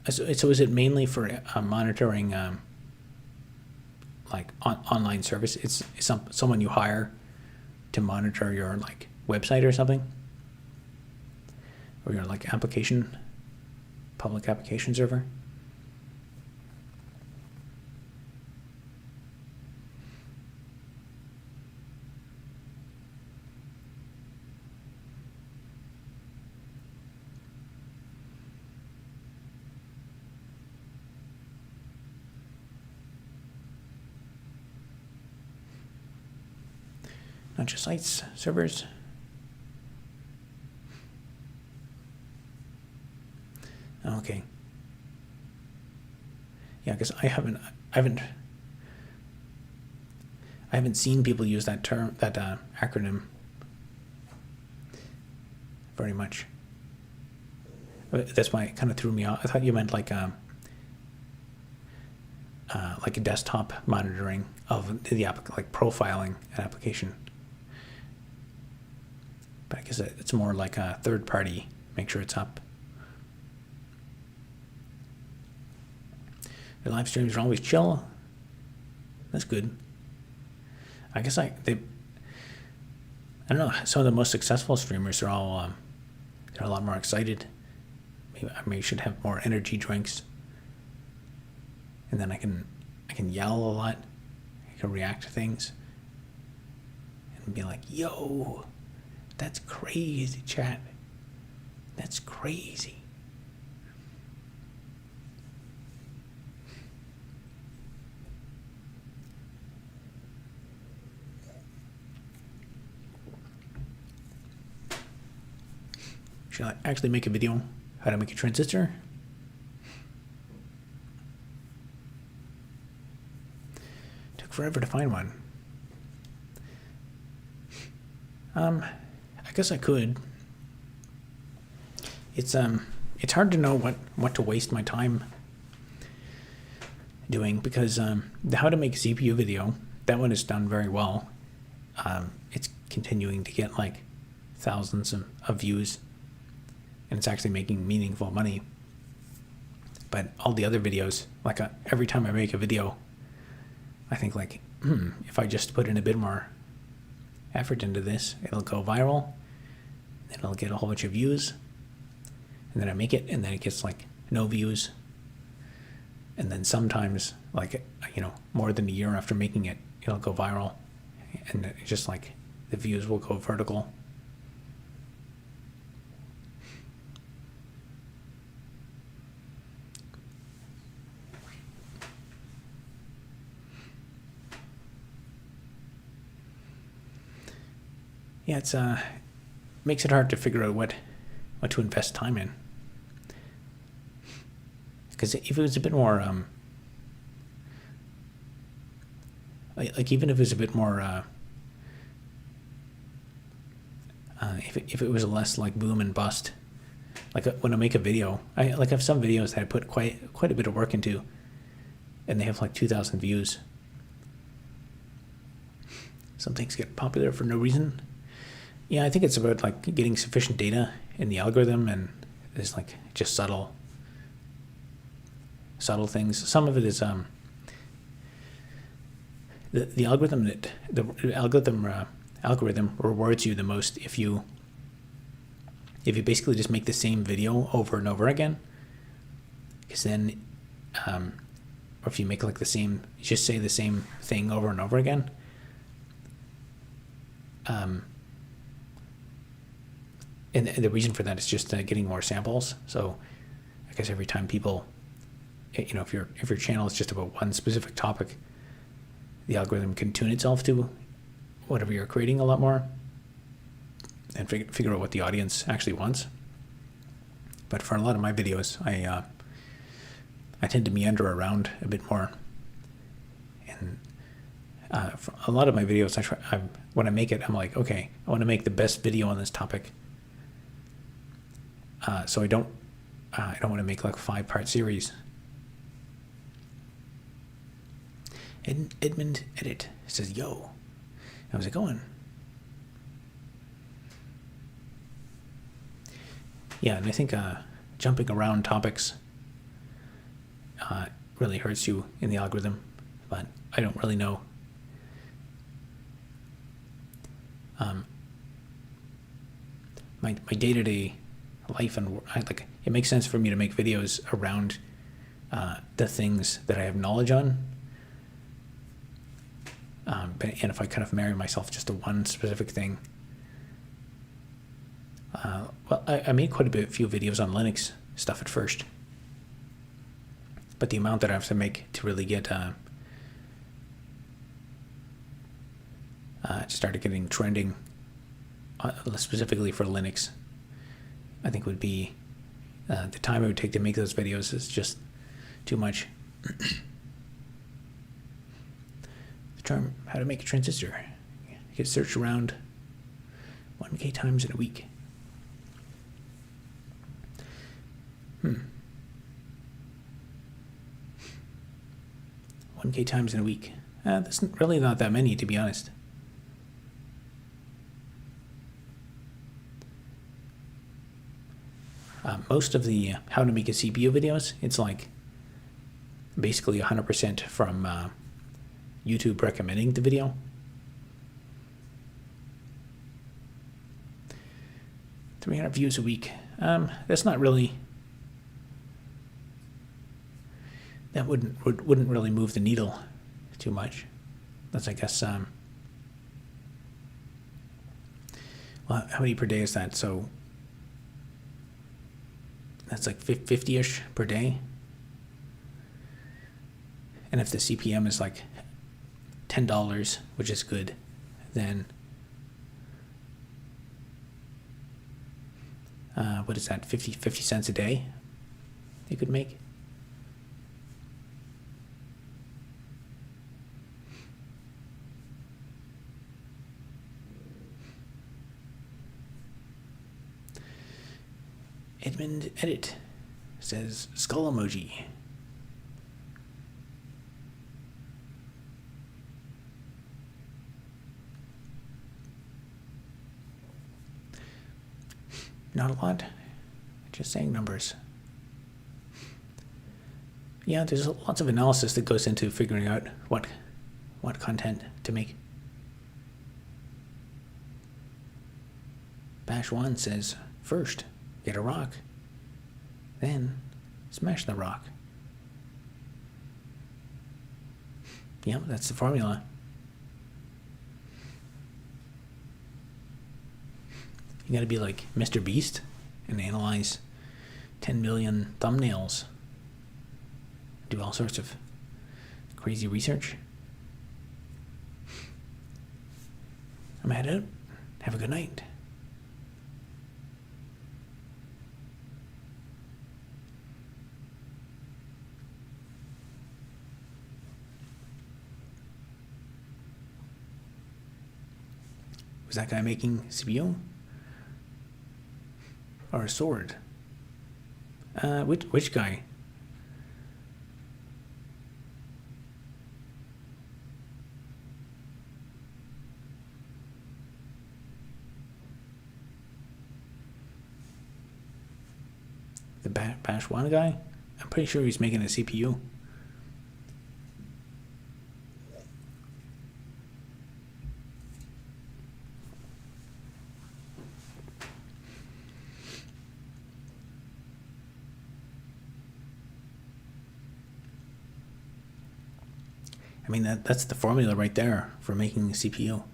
So is it mainly for monitoring like online service? It's someone you hire to monitor your like website or something, or your like public application server. Not just sites, servers. Okay. Yeah, because I haven't seen people use that term, that acronym very much. That's why it kind of threw me off. I thought you meant like a desktop monitoring of the app, like profiling an application. But I guess it's more like a third party, make sure it's up. The live streams are always chill. That's good. I guess I don't know. Some of the most successful streamers are all they're a lot more excited. Maybe I should have more energy drinks, and then I can yell a lot. I can react to things and be like, "Yo, that's crazy, chat. That's crazy." Should I actually make a video how to make a transistor? Took forever to find one. I guess I could. It's hard to know what to waste my time doing, because the how to make CPU video, that one is done very well. It's continuing to get like thousands of views, and it's actually making meaningful money. But all the other videos, like every time I make a video, I think like, if I just put in a bit more effort into this, it'll go viral, and it'll get a whole bunch of views, and then I make it, and then it gets like no views, and then sometimes, like, more than a year after making it, it'll go viral, and it's just like the views will go vertical. Yeah, it's makes it hard to figure out what to invest time in. Because if it was a bit more, like even if it was a bit more, if it was less like boom and bust, like when I make a video, I have some videos that I put quite a bit of work into, and they have like 2,000 views. Some things get popular for no reason. Yeah, I think it's about like getting sufficient data in the algorithm, and there's like just subtle things. Some of it is the algorithm rewards you the most if you basically just make the same video over and over again. Because then, or if you make like just say the same thing over and over again. And the reason for that is just getting more samples. So I guess every time people, if your channel is just about one specific topic, the algorithm can tune itself to whatever you're creating a lot more, and figure out what the audience actually wants. but for a lot of my videos, I tend to meander around a bit more. And for a lot of my videos, when I make it, I'm like, okay, I want to make the best video on this topic. So I don't want to make like a 5-part series. Edmund Edit says, yo, how's it going? Yeah, and I think jumping around topics really hurts you in the algorithm, but I don't really know. My day-to-day life and like, it makes sense for me to make videos around the things that I have knowledge on. And if I kind of marry myself just to one specific thing, well, I made quite a few videos on Linux stuff at first, but the amount that I have to make to really get started getting trending, specifically for Linux, I think would be the time it would take to make those videos is just too much. The term how to make a transistor gets searched around 1K times in a week. 1K times in a week. That's really not that many, to be honest. Most of the how to make a CPU videos, it's like basically 100% from YouTube recommending the video. 300 views a week. That's not really. That wouldn't really move the needle too much. That's, I guess. Well, how many per day is that? So that's like 50-ish per day. And if the CPM is like $10, which is good, then what is that? 50 cents a day you could make. Edmund Edit says skull emoji. Not a lot, just saying numbers. Yeah, there's lots of analysis that goes into figuring out what content to make. Bash1 says, first, get a rock, then smash the rock. Yeah, that's the formula. You gotta be like Mr. Beast and analyze 10 million thumbnails. Do all sorts of crazy research. I'm headed out. Have a good night. Was that guy making CPU? Or a sword? Which guy? The Bash 1 guy? I'm pretty sure he's making a CPU. I mean, that's the formula right there for making a CPU.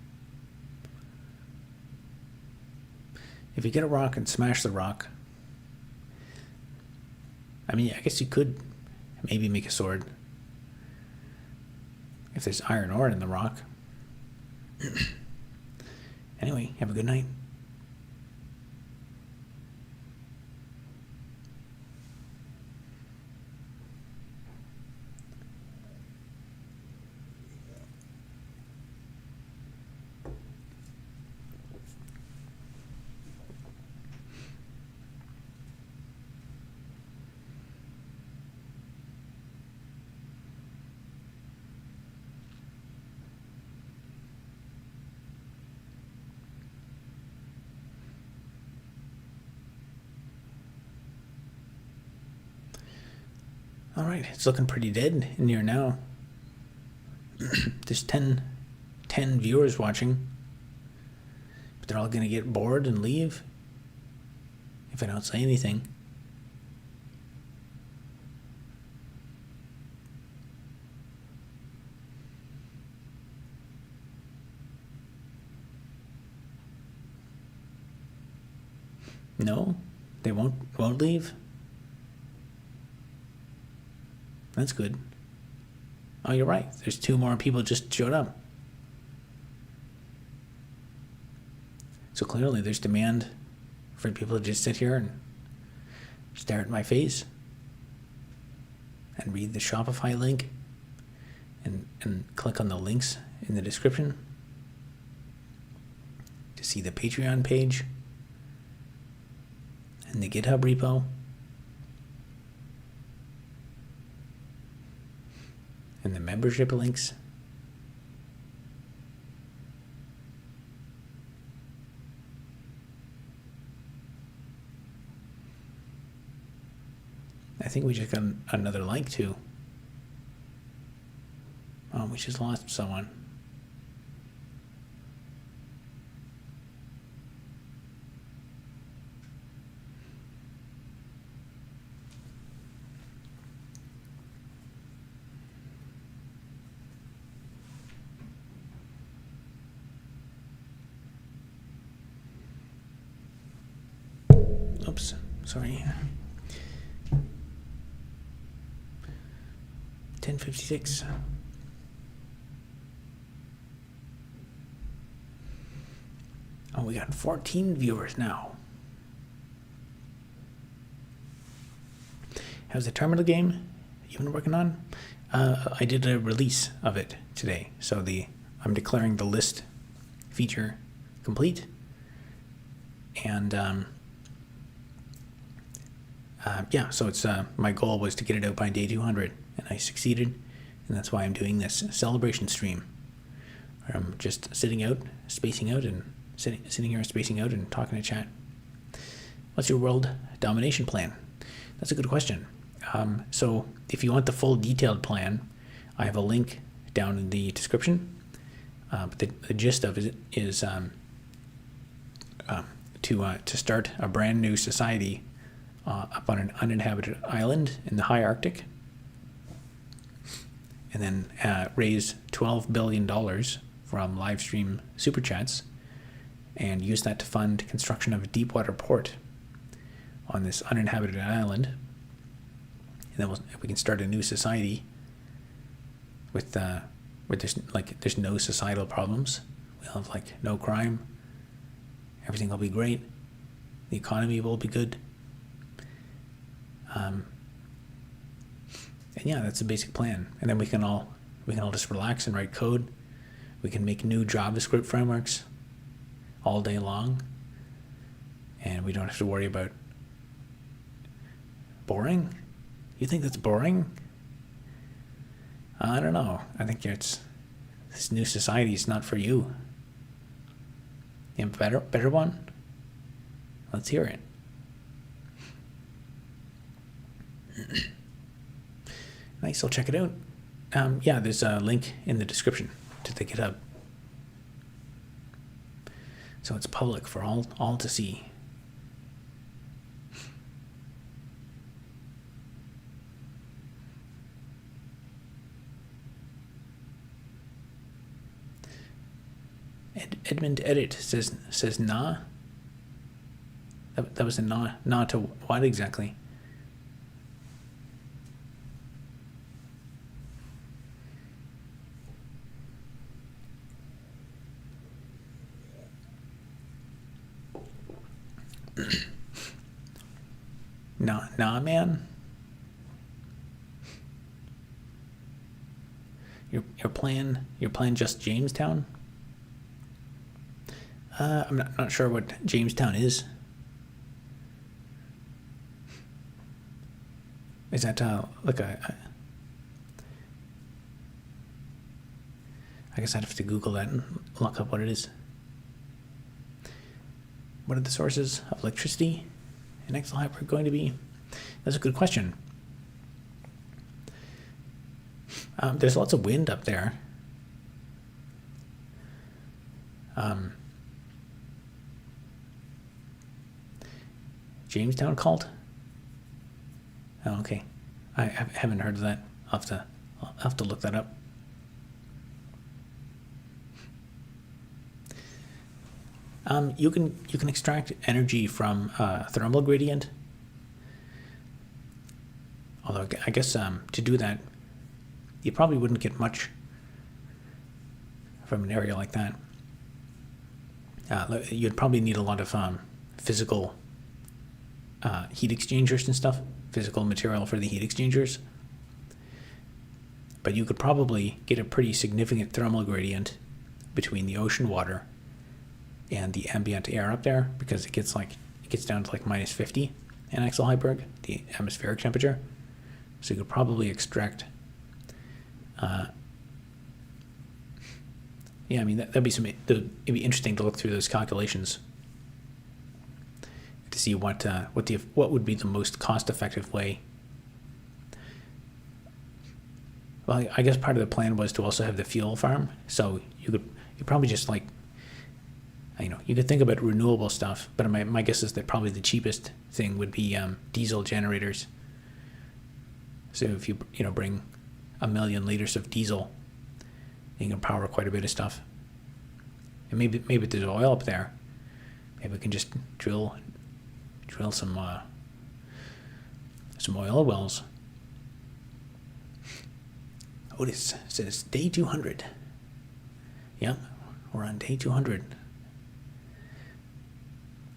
If you get a rock and smash the rock, I mean, I guess you could maybe make a sword if there's iron ore in the rock. Anyway, have a good night. All right, it's looking pretty dead in here now. There's 10 viewers watching, but they're all going to get bored and leave if I don't say anything. No, they won't leave. That's good. Oh, you're right. There's 2 more people just showed up. So clearly there's demand for people to just sit here and stare at my face and read the Shopify link and click on the links in the description to see the Patreon page and the GitHub repo and the membership links. I think we just got another like too. Oh, we just lost someone. Oops, sorry. 10:56. Oh, we got 14 viewers now. How's the terminal game you've been working on? I did a release of it today, so I'm declaring the list feature complete, and yeah. So it's my goal was to get it out by day 200, and I succeeded, and that's why I'm doing this celebration stream. Where I'm just spacing out, and sitting here spacing out and talking to chat. What's your world domination plan? That's a good question. So if you want the full detailed plan, I have a link down in the description. But the gist of it is to start a brand new society up on an uninhabited island in the high Arctic, and then raise $12 billion from live stream super chats, and use that to fund construction of a deep water port on this uninhabited island. And then we can start a new society with where there's no societal problems. We'll have no crime. Everything will be great. The economy will be good. And yeah, that's the basic plan. And then we can all just relax and write code. We can make new JavaScript frameworks all day long, and we don't have to worry about boring. You think that's boring? I don't know. I think this new society is not for you. You have a better one? Let's hear it. Nice, I'll check it out. Yeah, there's a link in the description to the GitHub. So it's public for all to see. Edmund Edit says nah. That was a nah to what exactly? Nah, man. Your plan just Jamestown? I'm not sure what Jamestown is. Is that like a? I guess I'd have to Google that and look up what it is. What are the sources of electricity in Exile Hyper going to be? That's a good question. There's lots of wind up there. Jamestown cult? Oh, okay. I haven't heard of that. I'll have to look that up. You can extract energy from thermal gradient. Although I guess to do that, you probably wouldn't get much from an area like that. You'd probably need a lot of physical heat exchangers and stuff, physical material for the heat exchangers. But you could probably get a pretty significant thermal gradient between the ocean water and the ambient air up there, because it gets down to like minus 50 in axial Heiberg, the atmospheric temperature. So you could probably extract. Yeah, I mean it'd be interesting to look through those calculations to see what would be the most cost-effective way. Well, I guess part of the plan was to also have the fuel farm, so you probably just you could think about renewable stuff, but my guess is that probably the cheapest thing would be diesel generators. So if you bring 1 million liters of diesel, you can power quite a bit of stuff. And maybe there's oil up there. Maybe we can just drill some oil wells. Oh, it says day 200. Yep, we're on day 200.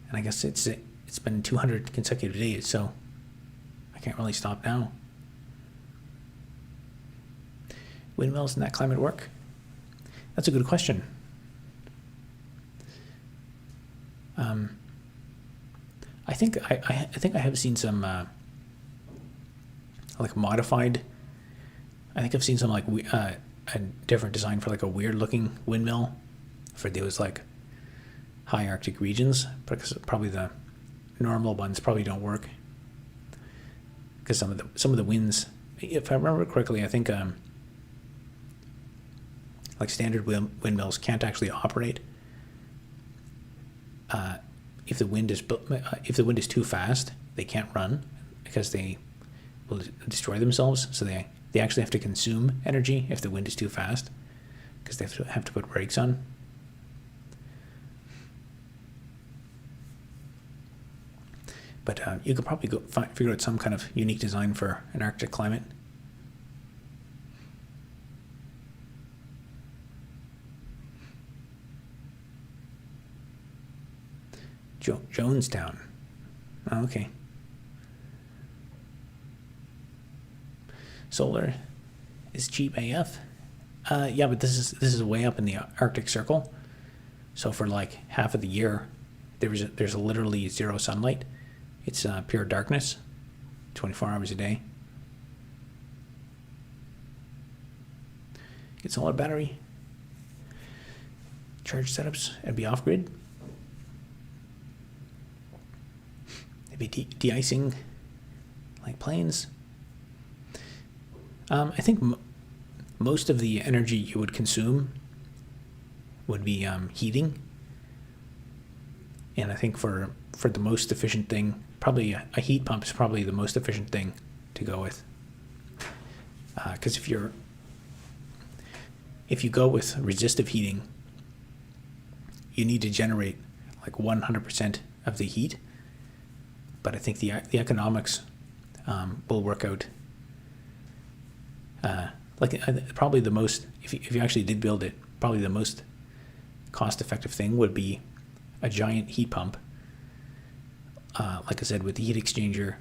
And I guess it's been 200 consecutive days, so I can't really stop now. Windmills in that climate work? That's a good question. I think I have seen some modified. I think I've seen some a different design for a weird looking windmill for those high Arctic regions, because probably the normal ones probably don't work because some of the winds, if I remember correctly, I think standard windmills can't actually operate if the wind is too fast. They can't run because they will destroy themselves. So they actually have to consume energy if the wind is too fast, because they have to put brakes on. But you could probably figure out some kind of unique design for an Arctic climate. Jonestown. Oh, okay. Solar is cheap AF. Yeah, but this is way up in the Arctic Circle. So for half of the year, there's literally zero sunlight. It's pure darkness, 24 hours a day. Get solar battery. Charge setups and be off grid. Maybe de-icing planes. I think most of the energy you would consume would be heating. And I think for the most efficient thing, probably a heat pump is probably the most efficient thing to go with. Because if you go with resistive heating, you need to generate 100% of the heat. But I think the economics will work out. Probably the most, if you actually did build it, probably the most cost-effective thing would be a giant heat pump. Like I said, with the heat exchanger,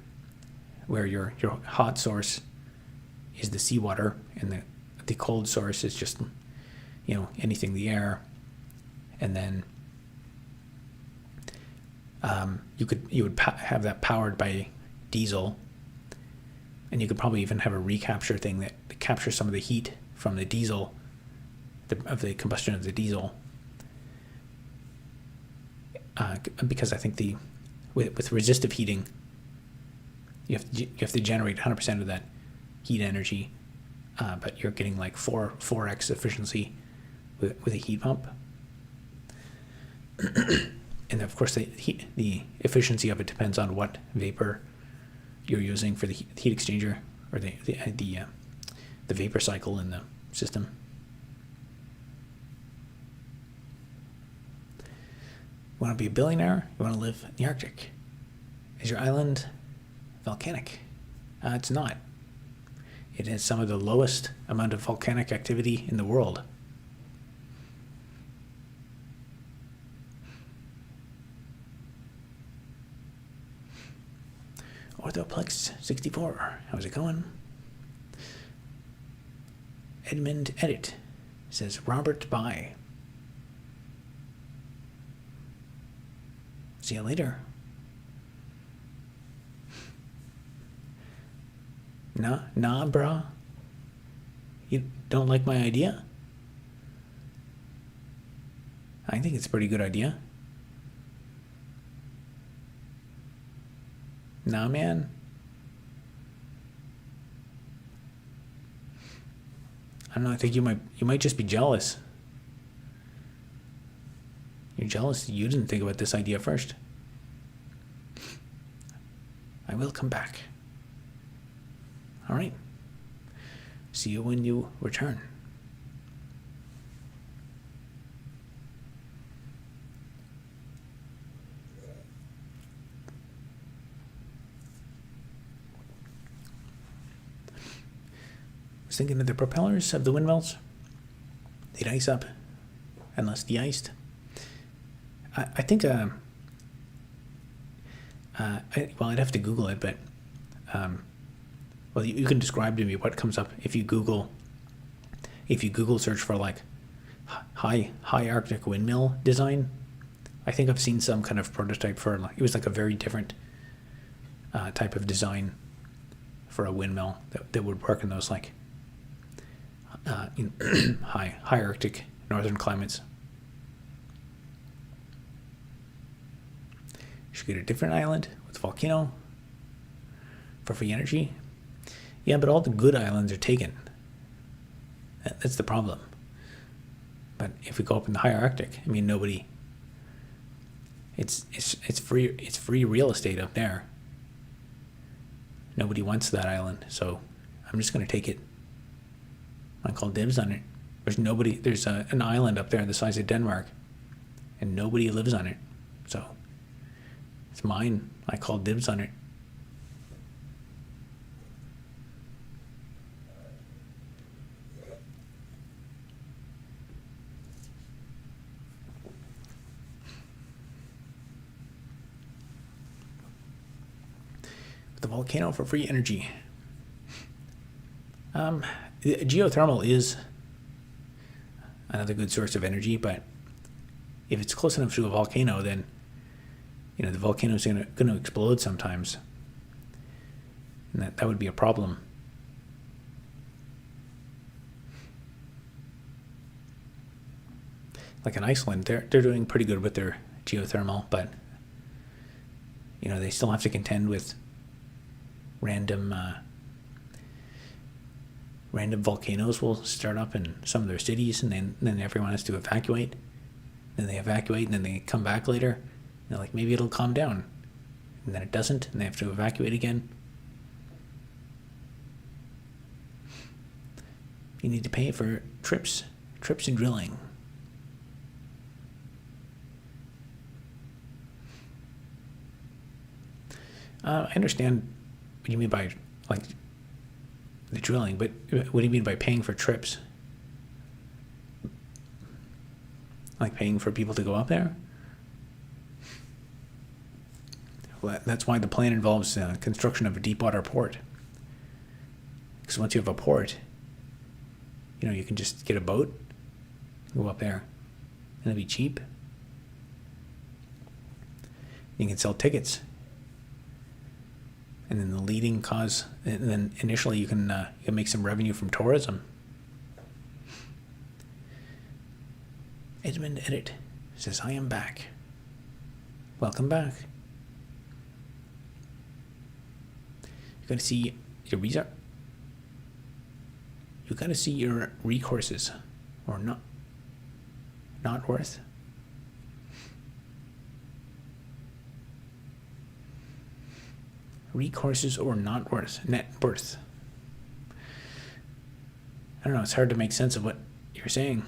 where your hot source is the seawater and the cold source is just anything, the air, and then you would have that powered by diesel, and you could probably even have a recapture thing that captures some of the heat from the diesel, of the combustion of the diesel. Because I think with resistive heating, you have to generate 100% of that heat energy but you're getting like 4x efficiency with a heat pump. And of course, the efficiency of it depends on what vapor you're using for the heat exchanger, or the vapor cycle in the system. You want to be a billionaire? You want to live in the Arctic? Is your island volcanic? It's not. It has some of the lowest amount of volcanic activity in the world. Orthoplex 64, how's it going? Edmund Edit says Robert bye. See you later. Nah, brah. You don't like my idea? I think it's a pretty good idea. Nah, man. I don't know. I think you might just be jealous. You're jealous you didn't think about this idea first. I will come back. All right. See you when you return. I was thinking of the propellers of the windmills. They'd ice up unless de-iced. I think, well, I'd have to Google it, but, well, you can describe to me what comes up if you Google search for like high Arctic windmill design. I think I've seen some kind of prototype for, like, it was like a very different type of design for a windmill that would work in those like high Arctic northern climates. You should get a different island with a volcano for free energy. Yeah, but all the good islands are taken. That's the problem. But if we go up in the higher Arctic, I mean, nobody. It's free real estate up there. Nobody wants that island, so I'm just going to take it. I call dibs on it. There's an island up there the size of Denmark, and nobody lives on it, so it's mine. I call dibs on it. The volcano for free energy. Geothermal is another good source of energy, but if it's close enough to a volcano, then the volcano is going to explode sometimes, and that would be a problem. Like in Iceland, they're doing pretty good with their geothermal, but they still have to contend with random volcanoes will start up in some of their cities, and then everyone has to evacuate. Then they evacuate, and then they come back later. They're like, maybe it'll calm down, and then it doesn't, and they have to evacuate again. You need to pay for trips and drilling. I understand what you mean by like the drilling, but what do you mean by paying for trips? Like paying for people to go up there? Well, that's why the plan involves construction of a deep water port. Because once you have a port, you can just get a boat, go up there, and it'll be cheap. You can sell tickets. And then the leading cause, and then initially you can make some revenue from tourism. Edmund Edit says, I am back. Welcome back. You're going to see your visa. You got to see your recourses, or not worth. Recourses or not worth, net worth. I don't know, it's hard to make sense of what you're saying.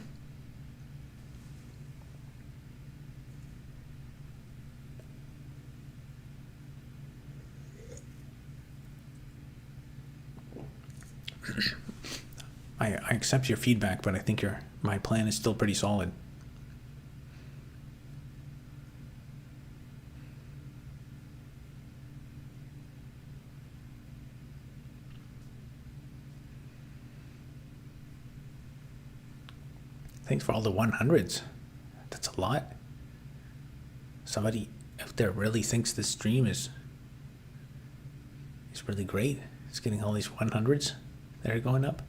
I accept your feedback, but I think my plan is still pretty solid. Thanks for all the 100s. That's a lot. Somebody out there really thinks this stream is really great. It's getting all these 100s that are going up.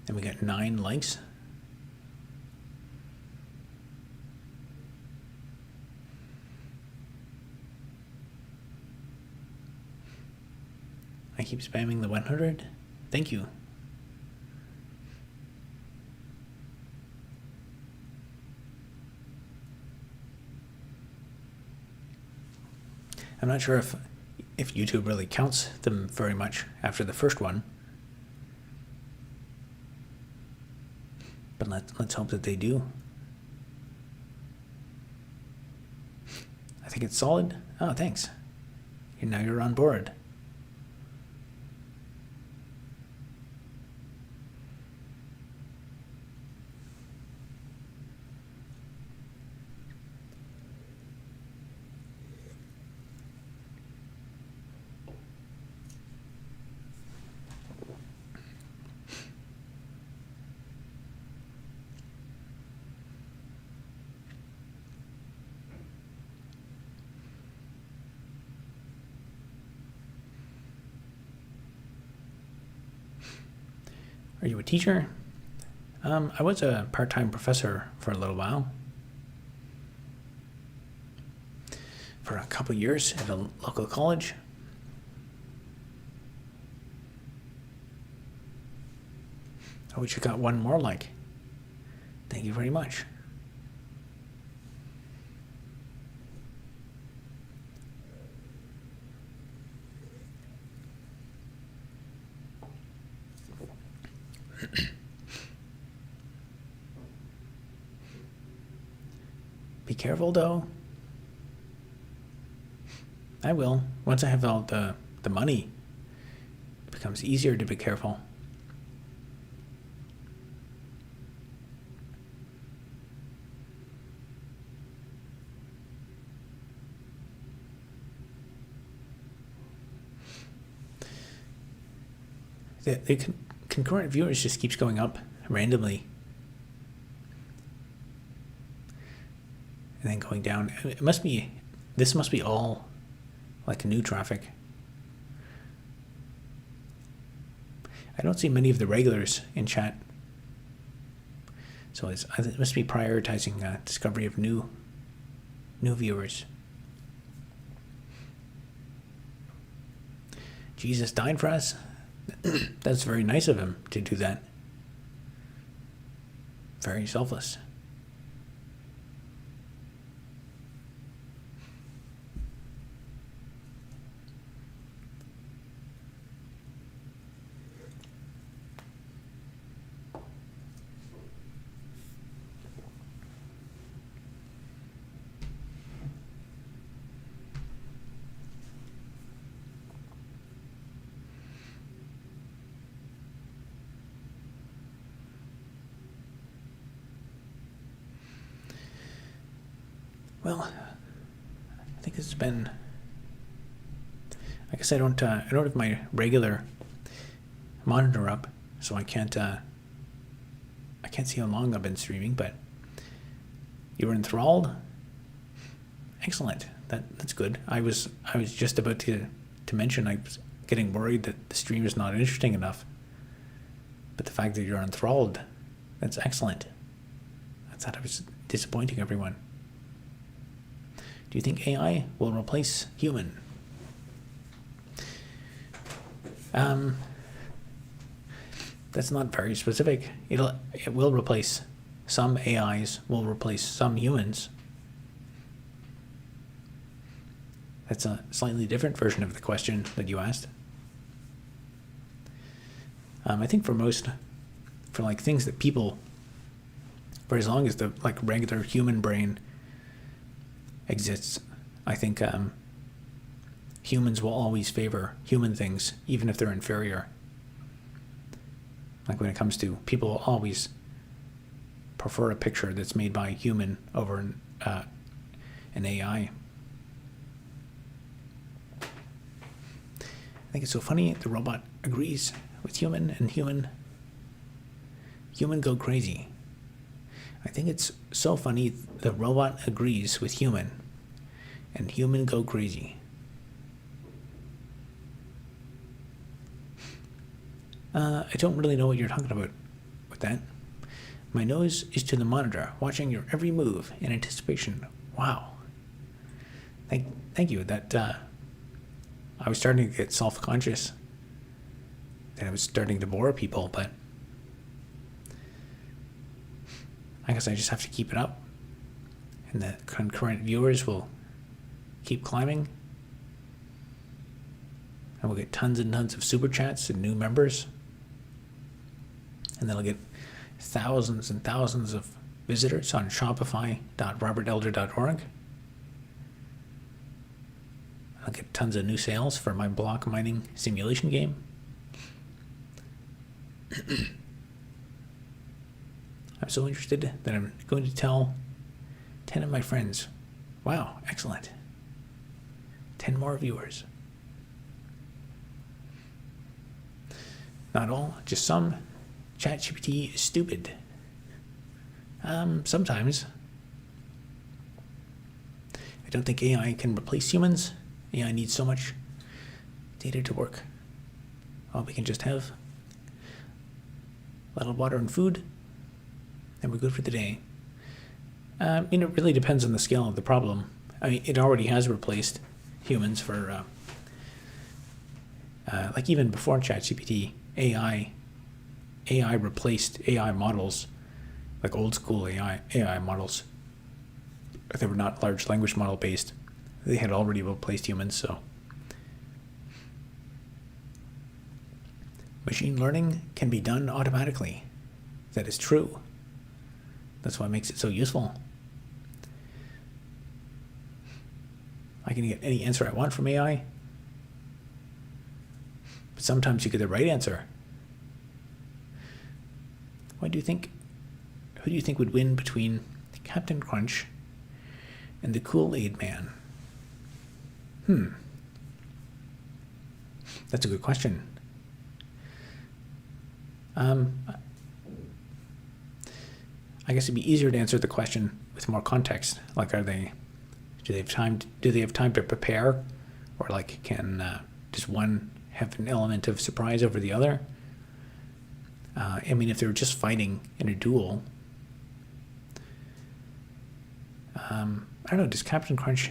And we got 9 likes. I keep spamming the 100. Thank you. I'm not sure if YouTube really counts them very much after the first one. But let's hope that they do. I think it's solid. Oh, thanks. Now you're on board. Are you a teacher? I was a part-time professor for a little while. For a couple years at a local college. I wish you got one more like. Thank you very much. Be careful though. I will. Once I have all the money, it becomes easier to be careful. The concurrent viewers just keeps going up randomly. And then going down. This must be all like new traffic. I don't see many of the regulars in chat. So it must be prioritizing discovery of new viewers. Jesus died for us. That's very nice of him to do that. Very selfless. Well, I think it's been. I guess I don't have my regular monitor up, so I can't see how long I've been streaming. But you were enthralled. Excellent. That's good. I was just about to mention I was getting worried that the stream is not interesting enough. But the fact that you're enthralled, that's excellent. I thought I was disappointing everyone. Do you think AI will replace human? That's not very specific. It will replace some AIs, will replace some humans. That's a slightly different version of the question that you asked. I think for like things that people, for as long as the like regular human brain exists, I think humans will always favor human things, even if they're inferior. Like when it comes to, people will always prefer a picture that's made by a human over an AI. I think it's so funny, the robot agrees with human, and human go crazy. I think it's so funny, the robot agrees with human, and human go crazy. I don't really know what you're talking about with that. My nose is to the monitor, watching your every move in anticipation. Wow. Thank you. That I was starting to get self-conscious that I was starting to bore people, but I guess I just have to keep it up, and the concurrent viewers will keep climbing, and we'll get tons and tons of super chats and new members, and then I'll get thousands and thousands of visitors on shopify.robertelder.org. I'll get tons of new sales for my block mining simulation game. I'm so interested that I'm going to tell 10 of my friends. Wow, excellent. 10 more viewers. Not all, just some. ChatGPT is stupid. Sometimes. I don't think AI can replace humans. AI needs so much data to work. Well, we can just have a little water and food, and we're good for the day. It really depends on the scale of the problem. I mean, it already has replaced humans for, like even before ChatGPT, AI replaced AI models, like old school AI models. They were not large language model based. They had already replaced humans, so. Machine learning can be done automatically. That is true. That's what makes it so useful. I can get any answer I want from AI, but sometimes you get the right answer. Who do you think would win between Captain Crunch and the Kool-Aid Man? That's a good question. I guess it'd be easier to answer the question with more context. Like, do they have time to prepare, or like does one have an element of surprise over the other? I mean, if they were just fighting in a duel, I don't know. Does Captain Crunch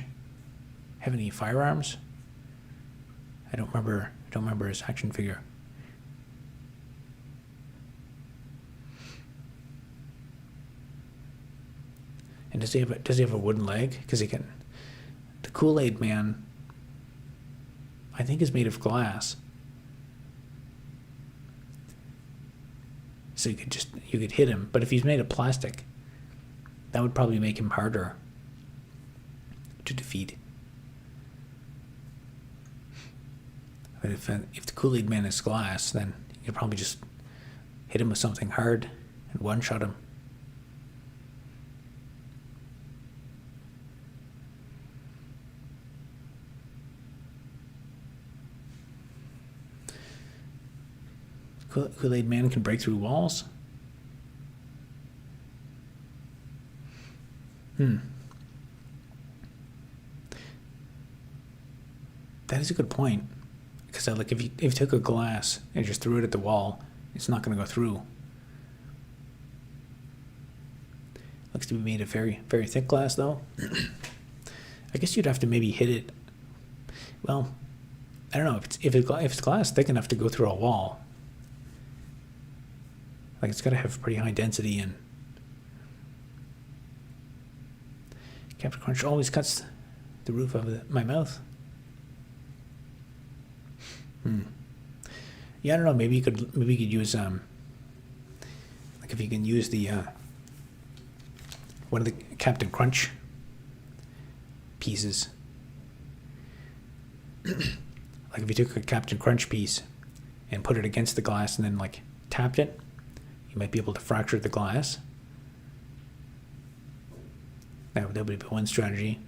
have any firearms? I don't remember his action figure. And does he have a wooden leg? Because the Kool-Aid Man, I think, is made of glass. So you could hit him, but if he's made of plastic, that would probably make him harder to defeat. But if the Kool-Aid Man is glass, then you could probably just hit him with something hard and one-shot him. Kool-Aid Man can break through walls? That is a good point. Because like if you took a glass and just threw it at the wall, it's not going to go through. Looks to be made of very, very thick glass, though. I guess you'd have to maybe hit it. Well, I don't know if it's glass thick enough to go through a wall. Like it's got to have pretty high density, and Captain Crunch always cuts the roof of my mouth. Yeah, I don't know. Maybe you could use like if you can use the one of the Captain Crunch pieces. Like if you took a Captain Crunch piece and put it against the glass and then like tapped it, you might be able to fracture the glass. That would be one strategy.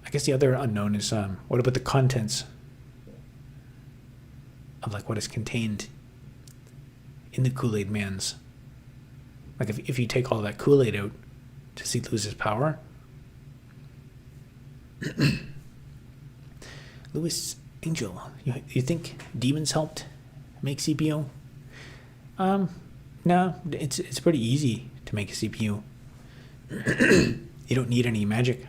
I guess the other unknown is what about the contents of like what is contained in the Kool-Aid Man's. Like if you take all that Kool-Aid out, does he lose his power? Louis Angel, you think demons helped make CPU? No, it's pretty easy to make a CPU. You don't need any magic.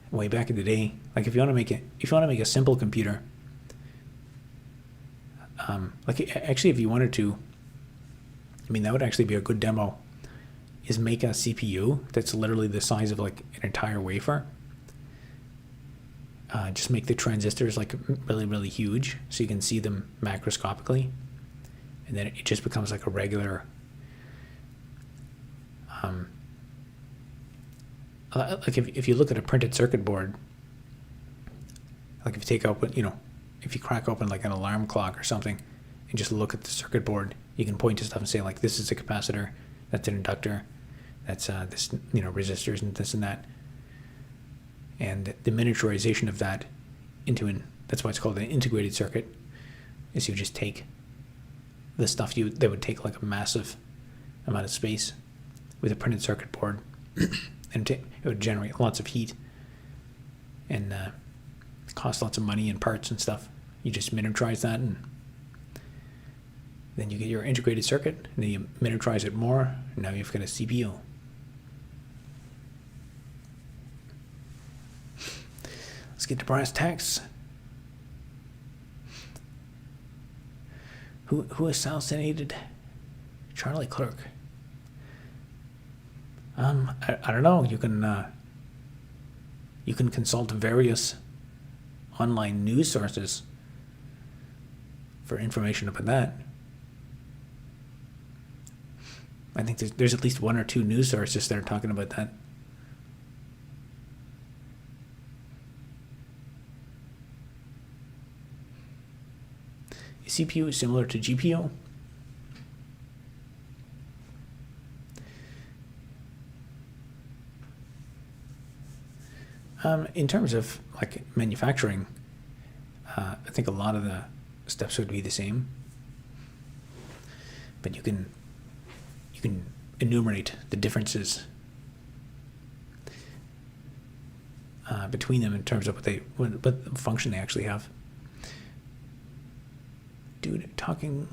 Way back in the day, like if you want to make a simple computer, like actually if you wanted to, I mean that would actually be a good demo, is make a CPU that's literally the size of like an entire wafer. Just make the transistors like really, really huge so you can see them macroscopically, and then it just becomes like a regular like if you look at a printed circuit board, like if you take open, if you crack open like an alarm clock or something and just look at the circuit board, you can point to stuff and say like, this is a capacitor, that's an inductor, that's this, resistors and this and that. And the miniaturization of that that's why it's called an integrated circuit, is you just take the stuff that would take like a massive amount of space with a printed circuit board and it would generate lots of heat and cost lots of money and parts and stuff. You just miniaturize that, and then you get your integrated circuit, and then you miniaturize it more, and now you've got a CPU. Let's get to brass tacks. Who assassinated Charlie Clerk? I don't know. You can consult various online news sources for information about that. I think there's at least one or two news sources that are talking about that. Is CPU similar to GPU? In terms of like manufacturing, I think a lot of the steps would be the same, but you can enumerate the differences between them in terms of what function they actually have. Dude talking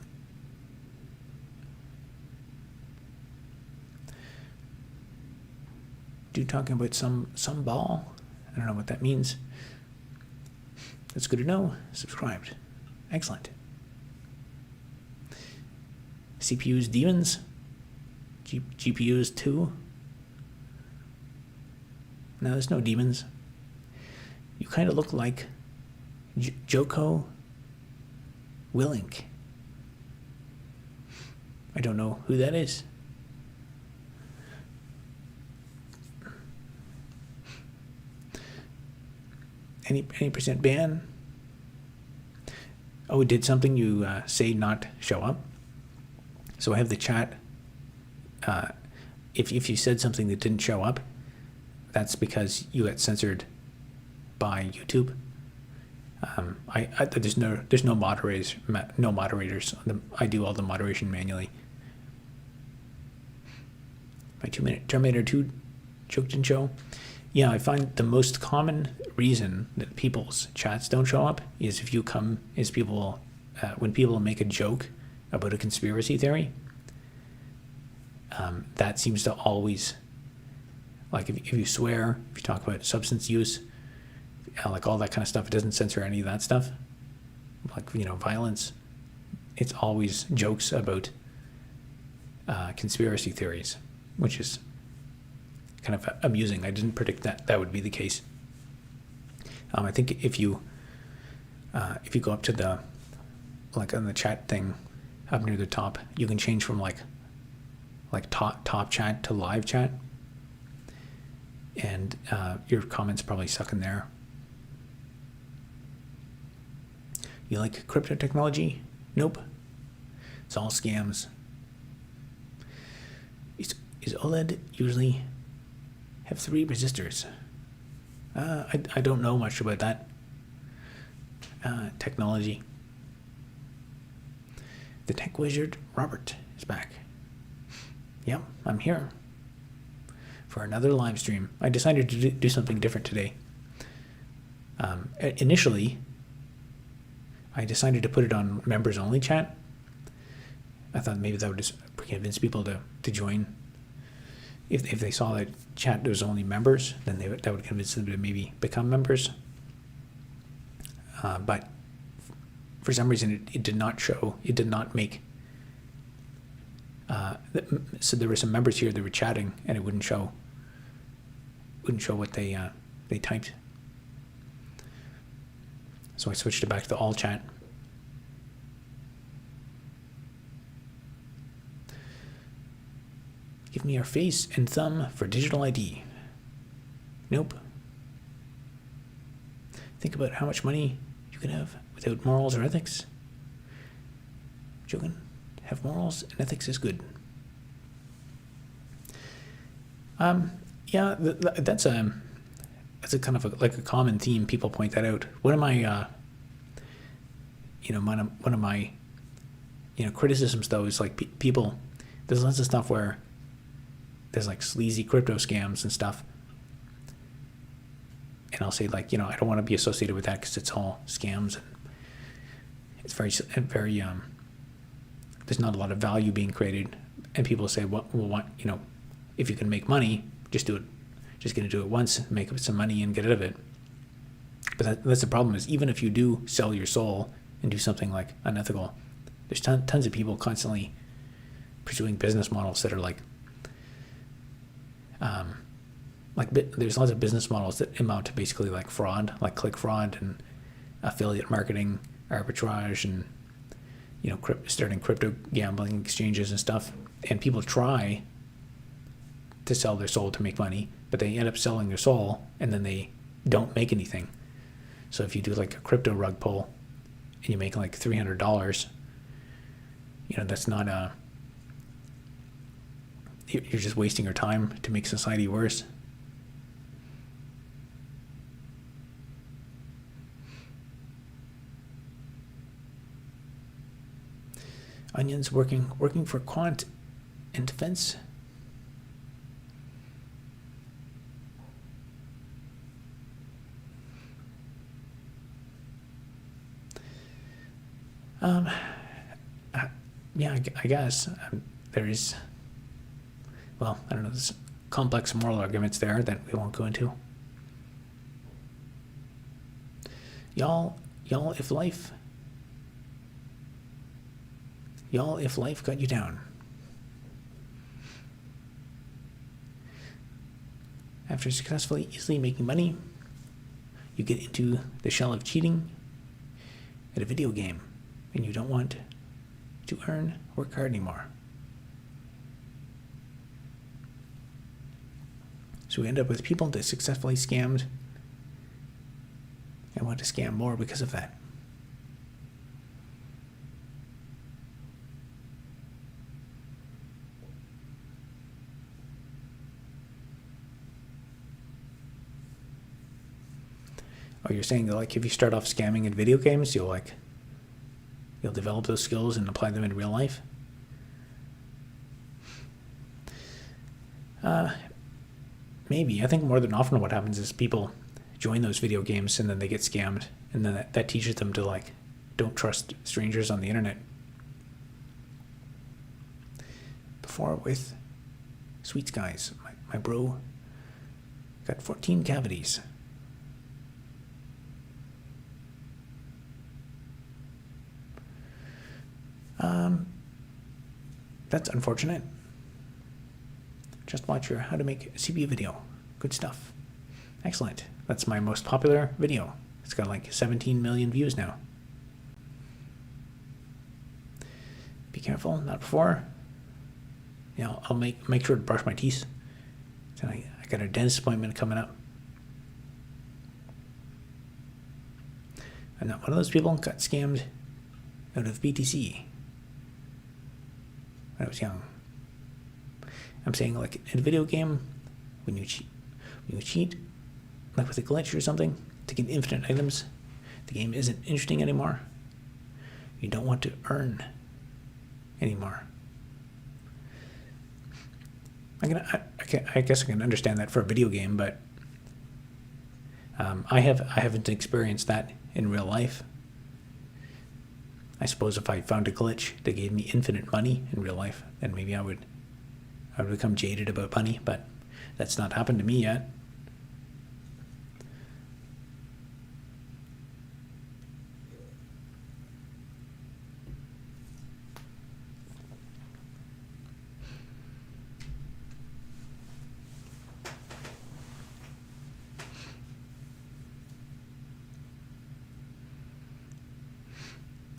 about some ball. I don't know what that means. That's good to know. Subscribed. Excellent. CPUs demons. GPUs too. No, there's no demons. You kind of look like Joko Willink. I don't know who that is. Any percent ban? Oh, did something you say not show up? So I have the chat. If you said something that didn't show up, that's because you got censored by YouTube. There's no moderators. No moderators. I do all the moderation manually. My 2-minute Terminator 2 joke didn't show. Yeah, I find the most common reason that people's chats don't show up is when people make a joke about a conspiracy theory. That seems to always Like if you swear, if you talk about substance use, like all that kind of stuff, it doesn't censor any of that stuff. Like, violence, it's always jokes about conspiracy theories, which is kind of amusing. I didn't predict that would be the case. I think if you go up to the, like on the chat thing up near the top, you can change from like top chat to live chat, and your comments probably suck in there. You like crypto technology? Nope. It's all scams. Is OLED usually have 3 resistors? I don't know much about that technology. The tech wizard Robert is back. Yep, I'm here for another live stream. I decided to do something different today. Initially, I decided to put it on members only chat. I thought maybe that would just convince people to join. If they saw that chat was only members, then that would convince them to maybe become members. But for some reason, it did not show. It did not make. So there were some members here that were chatting, and it wouldn't show. Wouldn't show what they typed. So I switched it back to all chat. Give me your face and thumb for digital ID. Nope. Think about how much money you can have without morals or ethics. Joking. Have morals and ethics is good. Yeah, that's a kind of like a common theme. People point that out. One of my, one of my, criticisms though is like people. There's lots of stuff where there's like sleazy crypto scams and stuff, and I'll say like, I don't want to be associated with that because it's all scams and it's very there's not a lot of value being created, and people say, well, what, if you can make money, just do it. Just going to do it once, make up some money, and get out of it. But that's the problem. Is even if you do sell your soul and do something like unethical, there's tons of people constantly pursuing business models that are like there's lots of business models that amount to basically like fraud, like click fraud and affiliate marketing, arbitrage, and starting crypto gambling exchanges and stuff. And people try to sell their soul to make money, but they end up selling their soul and then they don't make anything. So if you do like a crypto rug pull and you make like $300, that's not you're just wasting your time to make society worse. Onions working for quant and defense. Yeah, I guess there is. Well, I don't know. There's complex moral arguments there that we won't go into. Y'all, if life got you down, after successfully, easily making money, you get into the shell of cheating at a video game, and you don't want to work hard anymore. So we end up with people that successfully scammed and want to scam more because of that. Oh, you're saying that like if you start off scamming in video games, you'll develop those skills and apply them in real life? Maybe. I think more than often what happens is people join those video games and then they get scammed, and then that teaches them to like don't trust strangers on the internet. Before with Sweet Skies, my bro Got 14 cavities. That's unfortunate. Just watch your how to make a CPU video. Good stuff. Excellent. That's my most popular video. It's got like 17 million views now. Be careful, not before. Yeah, I'll make sure to brush my teeth. Tonight, I got a dentist appointment coming up. I'm not one of those people who got scammed out of BTC when I was young. I'm saying, like, in a video game, when you cheat, like with a glitch or something, to get infinite items, the game isn't interesting anymore. You don't want to earn anymore. I guess I can understand that for a video game, but I haven't experienced that in real life. I suppose if I found a glitch that gave me infinite money in real life, then maybe I would become jaded about money, but that's not happened to me yet.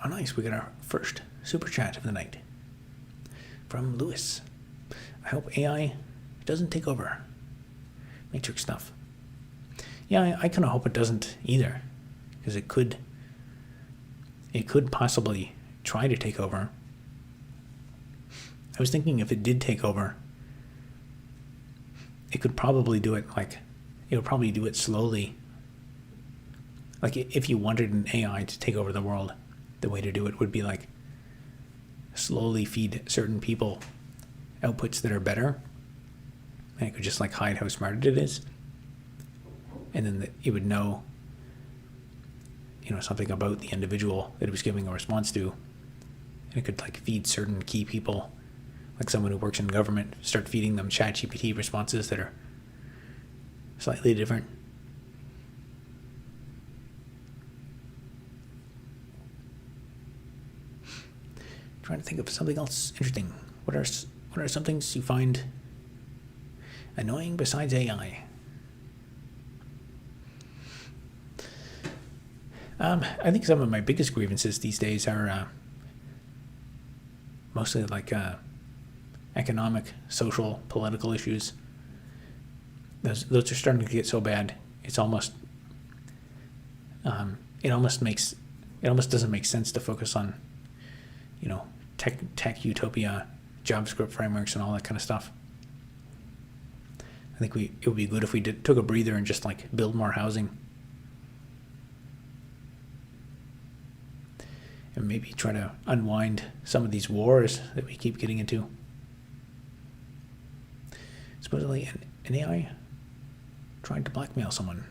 Oh, nice. We got our first super chat of the night from Lewis. I hope AI doesn't take over Matrix stuff. Yeah, I kind of hope it doesn't either, because it could possibly try to take over. I was thinking if it did take over, it could probably do it it would probably do it slowly. Like if you wanted an AI to take over the world, the way to do it would be like slowly feed certain people outputs that are better, and it could just like hide how smart it is, and then it would know, something about the individual that it was giving a response to, and it could like feed certain key people, like someone who works in government, start feeding them ChatGPT responses that are slightly different. Trying to think of something else interesting. What are some things you find annoying besides AI? I think some of my biggest grievances these days are mostly like economic, social, political issues. Those are starting to get so bad. It's almost it almost doesn't make sense to focus on tech utopia, JavaScript frameworks, and all that kind of stuff. I think it would be good if we took a breather and just like build more housing, and maybe try to unwind some of these wars that we keep getting into. Supposedly an AI tried to blackmail someone.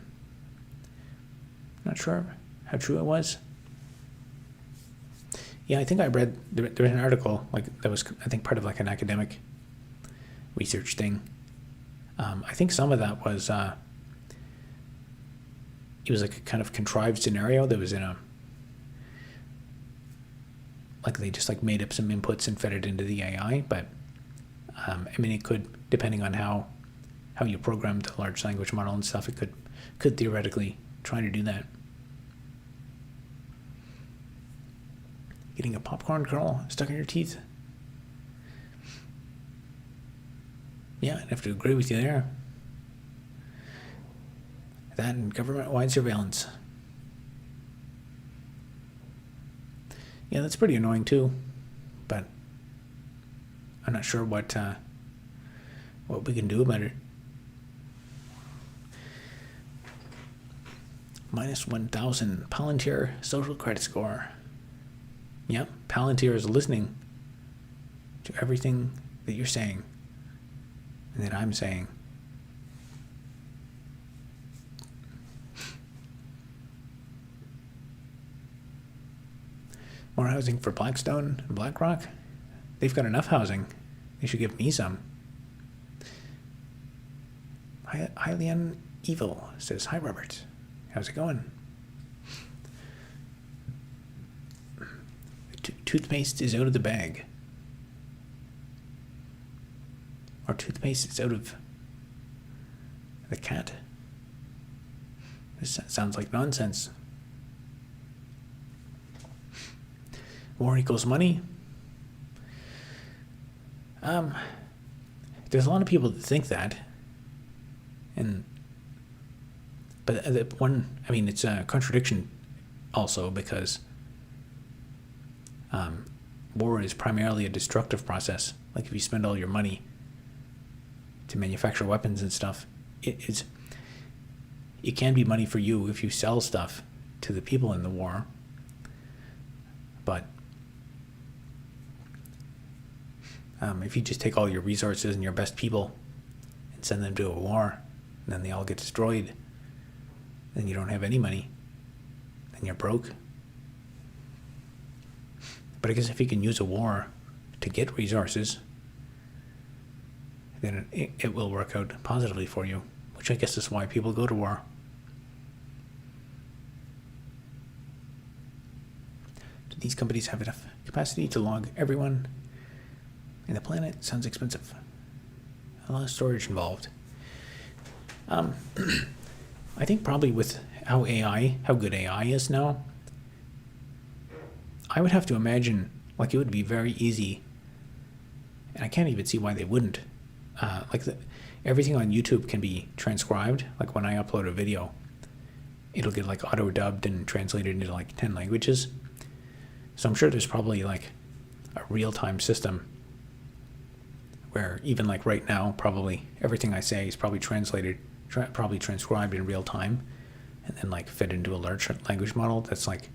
Not sure how true it was. Yeah, I think I read there was an article that was, I think, part of like an academic research thing. I think some of that was it was like a kind of contrived scenario that was in a, like they just like made up some inputs and fed it into the AI. But it could, depending on how you programmed the large language model and stuff, it could theoretically try to do that. Getting a popcorn kernel stuck in your teeth. Yeah, I'd have to agree with you there. That and government-wide surveillance. Yeah, that's pretty annoying too, but I'm not sure what we can do about it. Minus 1,000 Palantir social credit score. Yep, Palantir is listening to everything that you're saying and that I'm saying. More housing for Blackstone and BlackRock? They've got enough housing. They should give me some. highly evil says, "Hi, Robert. How's it going?" Toothpaste is out of the bag. Or toothpaste is out of the cat. This sounds like nonsense. War equals money. There's a lot of people that think that, but it's a contradiction also, because war is primarily a destructive process. Like if you spend all your money to manufacture weapons and stuff, it can be money for you if you sell stuff to the people in the war, but if you just take all your resources and your best people and send them to a war, and then they all get destroyed, then you don't have any money, then you're broke. But I guess if you can use a war to get resources, then it will work out positively for you, which I guess is why people go to war. Do these companies have enough capacity to log everyone in the planet? Sounds expensive. A lot of storage involved. I think probably with how good AI is now, I would have to imagine like it would be very easy, and I can't even see why they wouldn't. Everything on YouTube can be transcribed. Like when I upload a video, it'll get like auto dubbed and translated into like 10 languages. So I'm sure there's probably like a real-time system where even like right now, probably everything I say is probably probably transcribed in real time, and then like fed into a large language model that's like,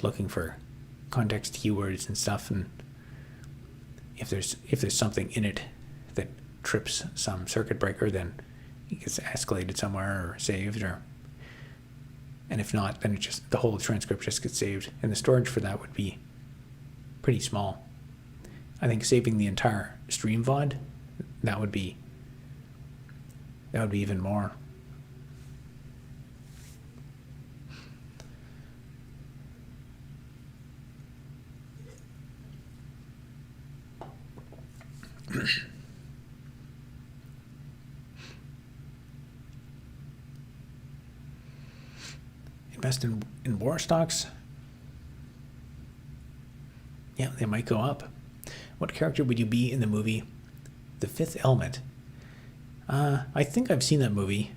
looking for context keywords and stuff. And if there's something in it that trips some circuit breaker, then it gets escalated somewhere or saved, and if not, then the whole transcript just gets saved, and the storage for that would be pretty small. I think saving the entire stream VOD, that would be even more. Invest in war stocks? Yeah, they might go up. What character would you be in the movie The Fifth Element? I think I've seen that movie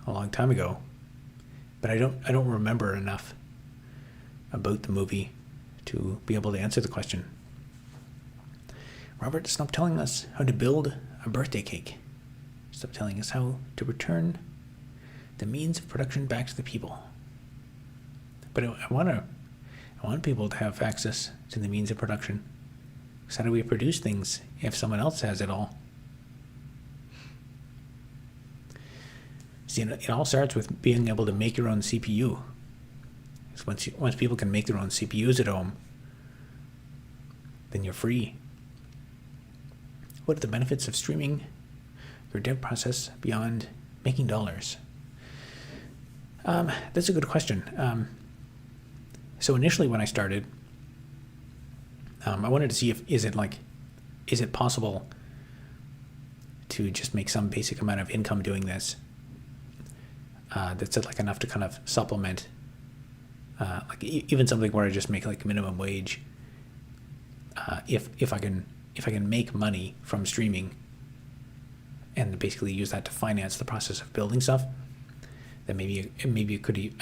a long time ago, but I don't remember enough about the movie to be able to answer the question. Robert, stop telling us how to build a birthday cake. Stop telling us how to return the means of production back to the people. But I want people to have access to the means of production. Because how do we produce things if someone else has it all? See, it all starts with being able to make your own CPU. Because once people can make their own CPUs at home, then you're free. What are the benefits of streaming your dev process beyond making dollars? That's a good question. So initially when I started, I wanted to see is it possible to just make some basic amount of income doing this that's like enough to kind of supplement even something where I just make like minimum wage. If I can make money from streaming and basically use that to finance the process of building stuff, then maybe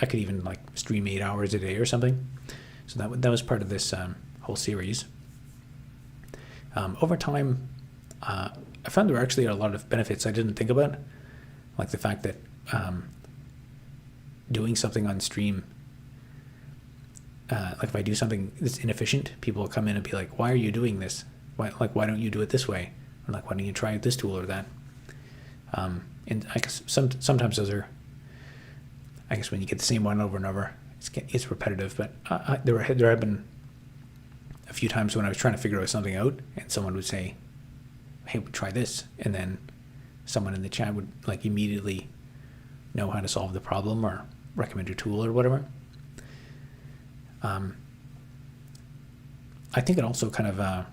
I could even like stream 8 hours a day or something. So that was part of this whole series. Over time, I found there were actually a lot of benefits I didn't think about, like the fact that doing something on stream, like if I do something that's inefficient, people will come in and be like, "Why are you doing this? Why don't you do it this way? Or like, why don't you try this tool or that?" And I guess sometimes those are, I guess when you get the same one over and over, it's repetitive. But there have been a few times when I was trying to figure something out, and someone would say, "Hey, try this," and then someone in the chat would like immediately know how to solve the problem or recommend a tool or whatever. I think it also kind of, I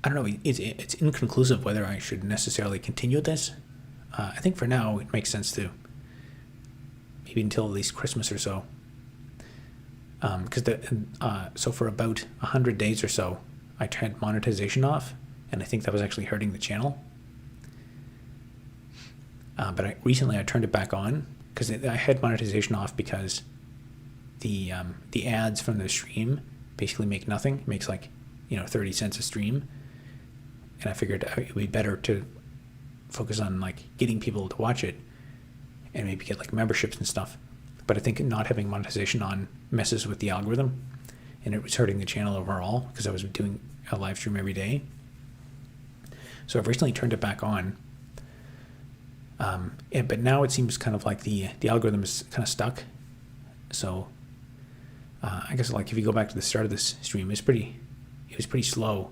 don't know, it's inconclusive whether I should necessarily continue this. I think for now it makes sense to maybe until at least Christmas or so. Because so for about 100 days or so, I tried monetization off, and I think that was actually hurting the channel. But recently I turned it back on because I had monetization off because the ads from the stream basically make nothing. It makes like 30 cents a stream, and I figured it would be better to focus on like getting people to watch it and maybe get like memberships and stuff. But I think not having monetization on messes with the algorithm, and it was hurting the channel overall because I was doing a live stream every day. So I've recently turned it back on. But now it seems kind of like the algorithm is kind of stuck. So I guess like if you go back to the start of this stream, it was pretty slow.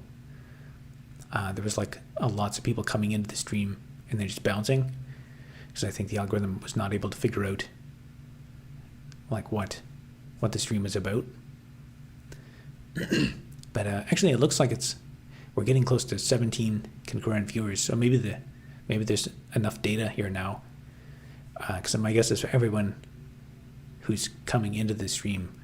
There was like lots of people coming into the stream and then just bouncing, because I think the algorithm was not able to figure out like what the stream is about. But actually it looks like we're getting close to 17 concurrent viewers, so maybe there's enough data here now, because my guess is for everyone who's coming into the stream,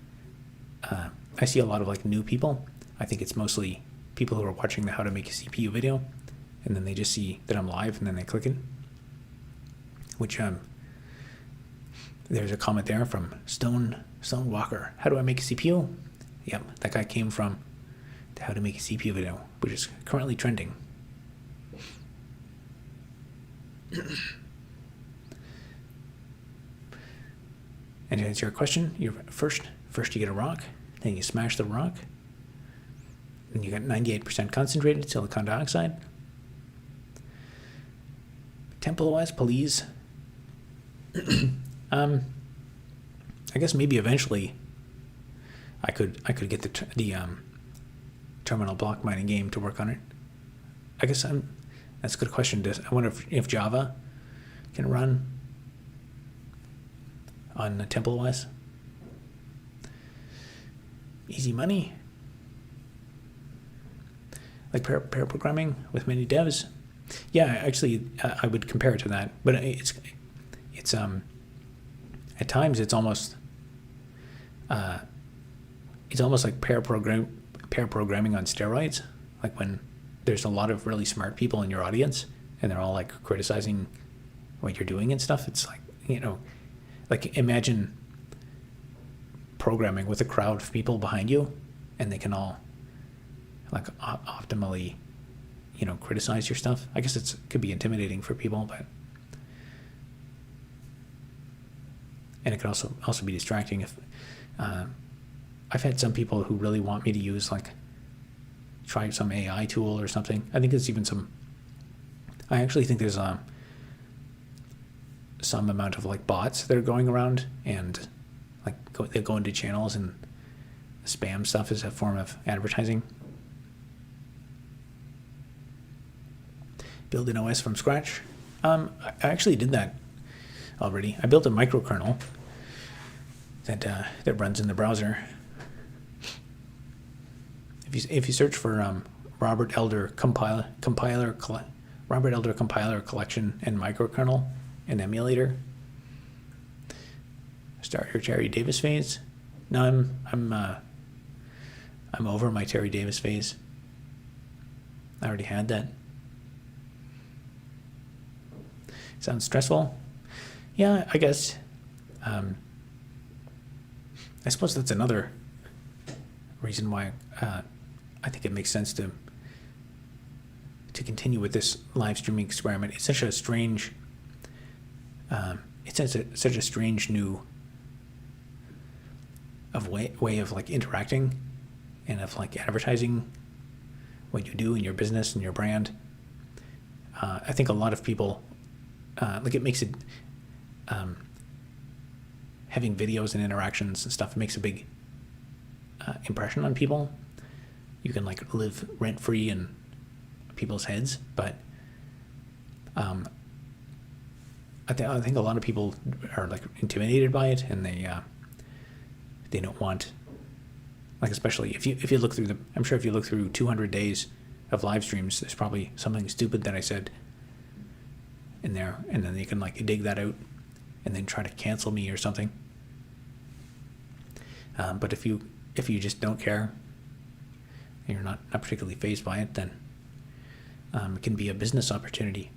I see a lot of like new people. I think it's mostly people who are watching the how to make a CPU video, and then they just see that I'm live and then they click it, which there's a comment there from Stone Walker. How do I make a CPU? Yep, that guy came from the how to make a CPU video, which is currently trending. And to answer your question, first you get a rock, then you smash the rock, and you got 98% concentrated silicon dioxide. Temple-wise, please. I guess maybe eventually I could get the terminal block mining game to work on it. I guess that's a good question. I wonder if Java can run on Temple-wise. Easy money. Like pair programming with many devs. Yeah, actually, I would compare it to that. But it's at times it's almost like pair programming on steroids. Like when there's a lot of really smart people in your audience and they're all like criticizing what you're doing and stuff. It's like, like imagine programming with a crowd of people behind you, and they can all like optimally, criticize your stuff. I guess it could be intimidating for people, and it could also be distracting if I've had some people who really want me to use try some AI tool or something. I think there's even I actually think there's some amount of like bots that are going around and they go into channels and spam stuff as a form of advertising. Build an OS from scratch. I actually did that already. I built a microkernel that runs in the browser. If you search for Robert Elder compiler collection and microkernel and emulator, start your Terry Davis phase. No, I'm over my Terry Davis phase. I already had that. Sounds stressful? Yeah, I guess. I suppose that's another reason why I think it makes sense to continue with this live streaming experiment. It's such a strange, such a strange new way of like interacting and of like advertising what you do in your business and your brand. I think a lot of people it makes it having videos and interactions and stuff, it makes a big impression on people. You can like live rent free and people's heads, but I think a lot of people are like intimidated by it, and they don't want, like, especially if you look through I'm sure if you look through 200 days of live streams, there's probably something stupid that I said in there, and then you can like dig that out and then try to cancel me or something. But if you just don't care and you're not particularly fazed by it, then it can be a business opportunity.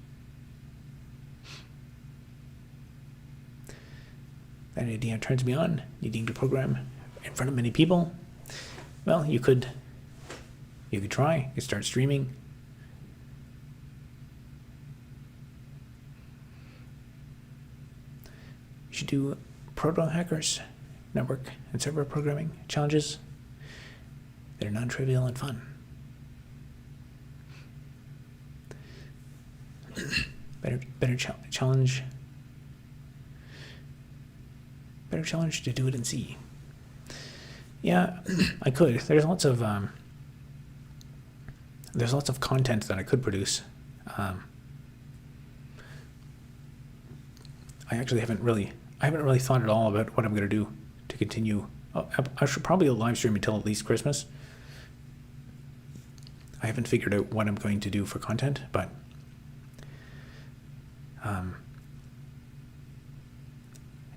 That idea turns me on, needing to program in front of many people. Well, you could try. You could start streaming. You should do Proto Hackers network and server programming challenges. They're non-trivial and fun. Better challenge. Better challenge to do it in C. Yeah, I could. There's lots of content that I could produce. I actually haven't really thought at all about what I'm going to do to continue. I should probably live stream until at least Christmas. I haven't figured out what I'm going to do for content, but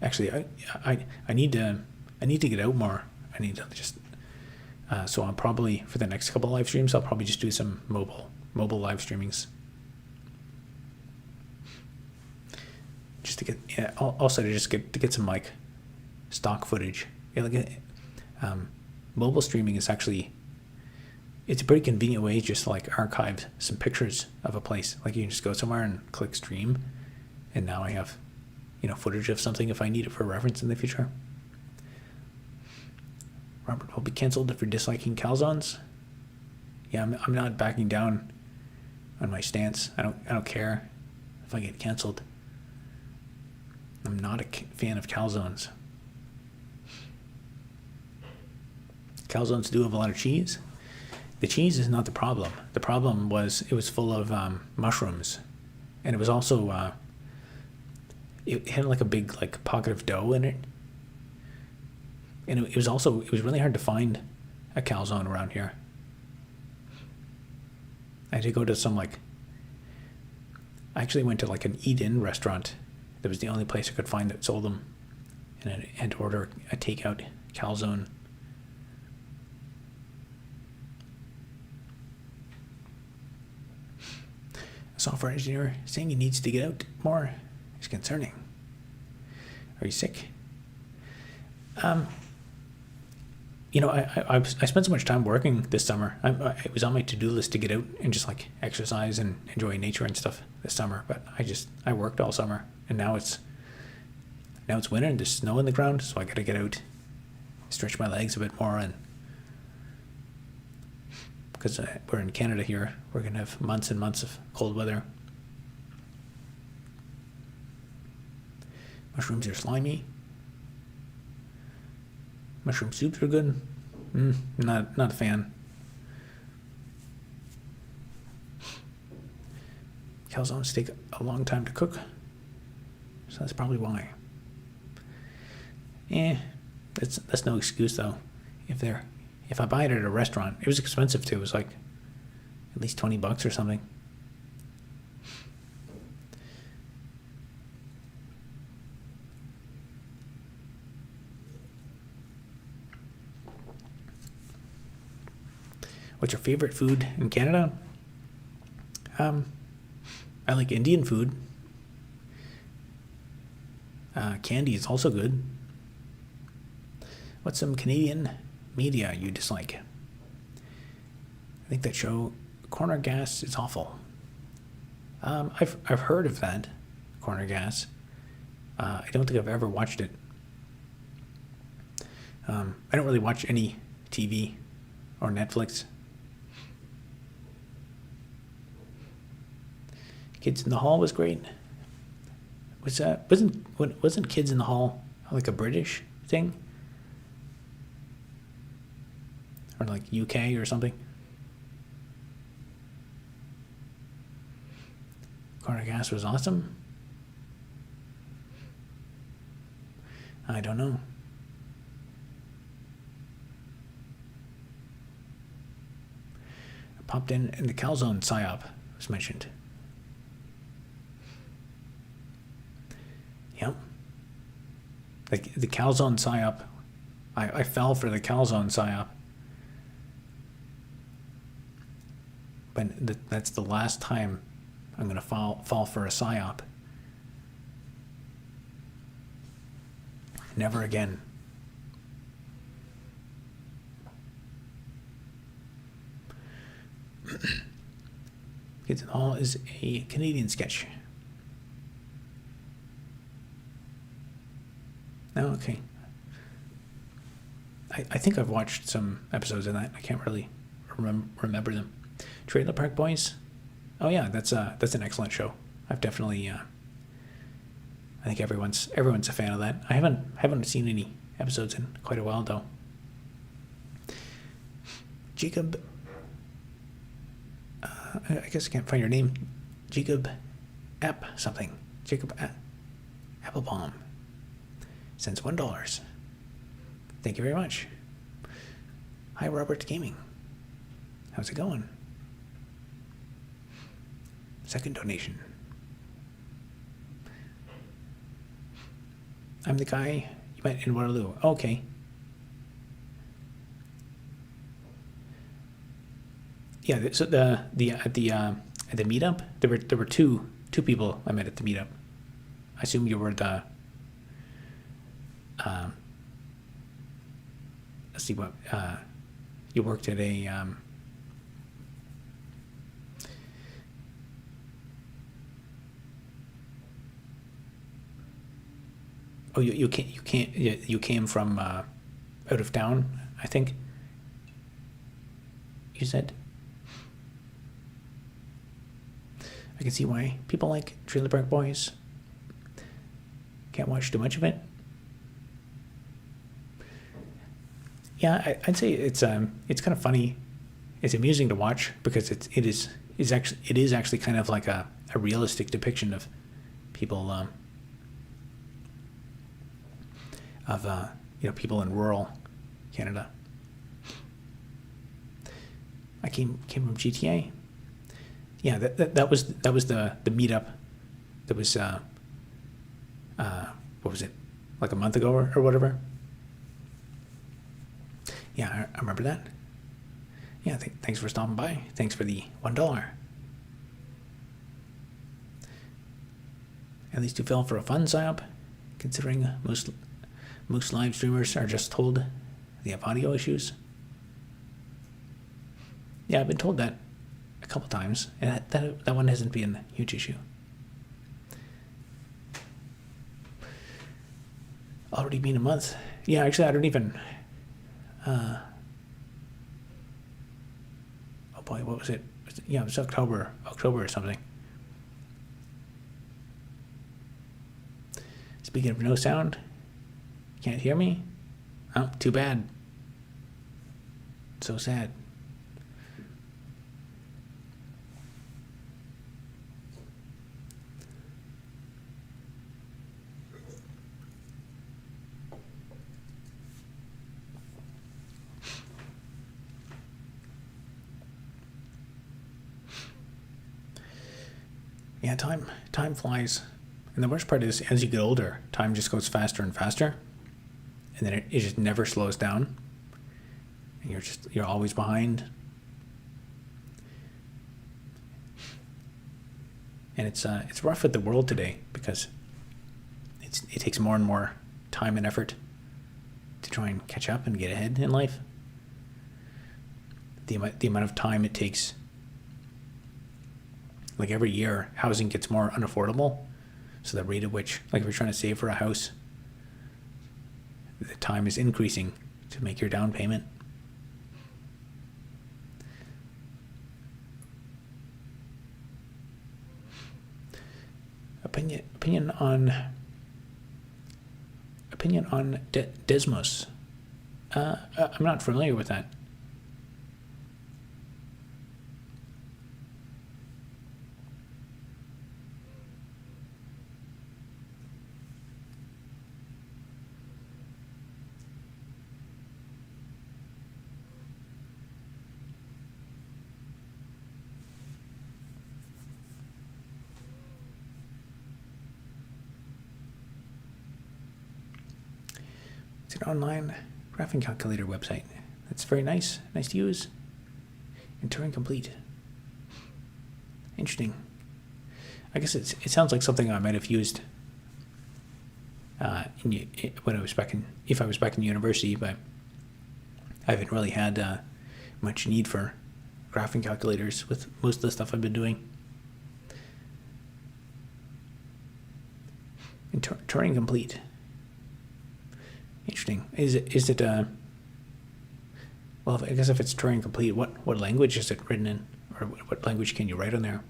actually I need to get out more. I need to just so I'll probably, for the next couple of live streams, I'll probably just do some mobile live streamings, just to get also to just get some like stock footage. Mobile streaming is actually, it's a pretty convenient way just to like archive some pictures of a place. Like you can just go somewhere and click stream, and now I have footage of something if I need it for reference in the future. Robert will be cancelled for disliking calzones. Yeah, I'm not backing down on my stance. I don't care if I get cancelled. I'm not a fan of calzones. Calzones do have a lot of cheese. The cheese is not the problem. The problem was it was full of mushrooms, and it was also it had like a big like pocket of dough in it. And it was really hard to find a calzone around here. I had to go to I actually went to like an eat-in restaurant. That was the only place I could find that sold them. And I had to order a takeout calzone. A software engineer saying he needs to get out more is concerning. Are you sick? I spent so much time working this summer. It was on my to-do list to get out and just like exercise and enjoy nature and stuff this summer. But I worked all summer, and now it's winter and there's snow on the ground, so I got to get out, stretch my legs a bit more, and because we're in Canada here, we're gonna have months and months of cold weather. Mushrooms are slimy. Mushroom soups are good. Not a fan. Calzones take a long time to cook, so that's probably why. That's no excuse though. If I buy it at a restaurant, it was expensive too. It was like at least $20 or something. What's your favorite food in Canada? I like Indian food. Candy is also good. What's some Canadian media you dislike? I think that show Corner Gas is awful. I've heard of that, Corner Gas. I don't think I've ever watched it. I don't really watch any TV or Netflix. Kids in the Hall was great. Wasn't Kids in the Hall like a British thing? Or like UK or something? Aquatic gas was awesome? I don't know. I popped in and the calzone psyop was mentioned. Yep. The calzone psyop. I fell for the calzone psyop. But that's the last time I'm going to fall for a psyop. Never again. It all is a Canadian sketch. Oh, okay. I think I've watched some episodes of that. I can't really remember them. Trailer Park Boys. Oh yeah, that's an excellent show. I've definitely. I think everyone's a fan of that. I haven't seen any episodes in quite a while though. Jacob. I guess I can't find your name. Jacob something. Jacob Applebaum sends $1. Thank you very much. Hi, Robert Gaming. How's it going? Second donation. I'm the guy you met in Waterloo. Okay. Yeah. So at the meetup, there were two people I met at the meetup. I assume you were the. Let's see what you worked at a. Oh, you came from out of town, I think. You said. I can see why people like Trailer Park Boys. Can't watch too much of it. Yeah, I'd say it's kind of funny. It's amusing to watch because it is actually kind of like a realistic depiction of people people in rural Canada. I came from GTA. Yeah, that was the meetup. That was what was it, like a month ago or whatever. Yeah, I remember that. Yeah, thanks for stopping by. Thanks for the $1. At least you fell for a fun psyop, considering most live streamers are just told they have audio issues. Yeah, I've been told that a couple times, and that one hasn't been a huge issue. Already been a month. Yeah, actually, I don't even. Oh boy, what was it? Yeah, it was October or something. Speaking of no sound, can't hear me? Oh, too bad. So sad. Yeah, time flies. And the worst part is, as you get older, time just goes faster and faster. And then it just never slows down. And you're always behind. And it's rough with the world today because it takes more and more time and effort to try and catch up and get ahead in life. The amount of time it takes. Like every year, housing gets more unaffordable. So the rate at which, like if you're trying to save for a house, the time is increasing to make your down payment. Opinion on Desmos. I'm not familiar with that. It's an online graphing calculator website. It's very nice to use, and Turing complete. Interesting. I guess it sounds like something I might have used when I was back in university, but I haven't really had much need for graphing calculators with most of the stuff I've been doing. And Turing complete. Interesting. Is it well, I guess if it's Turing complete, what language is it written in, or what language can you write on there?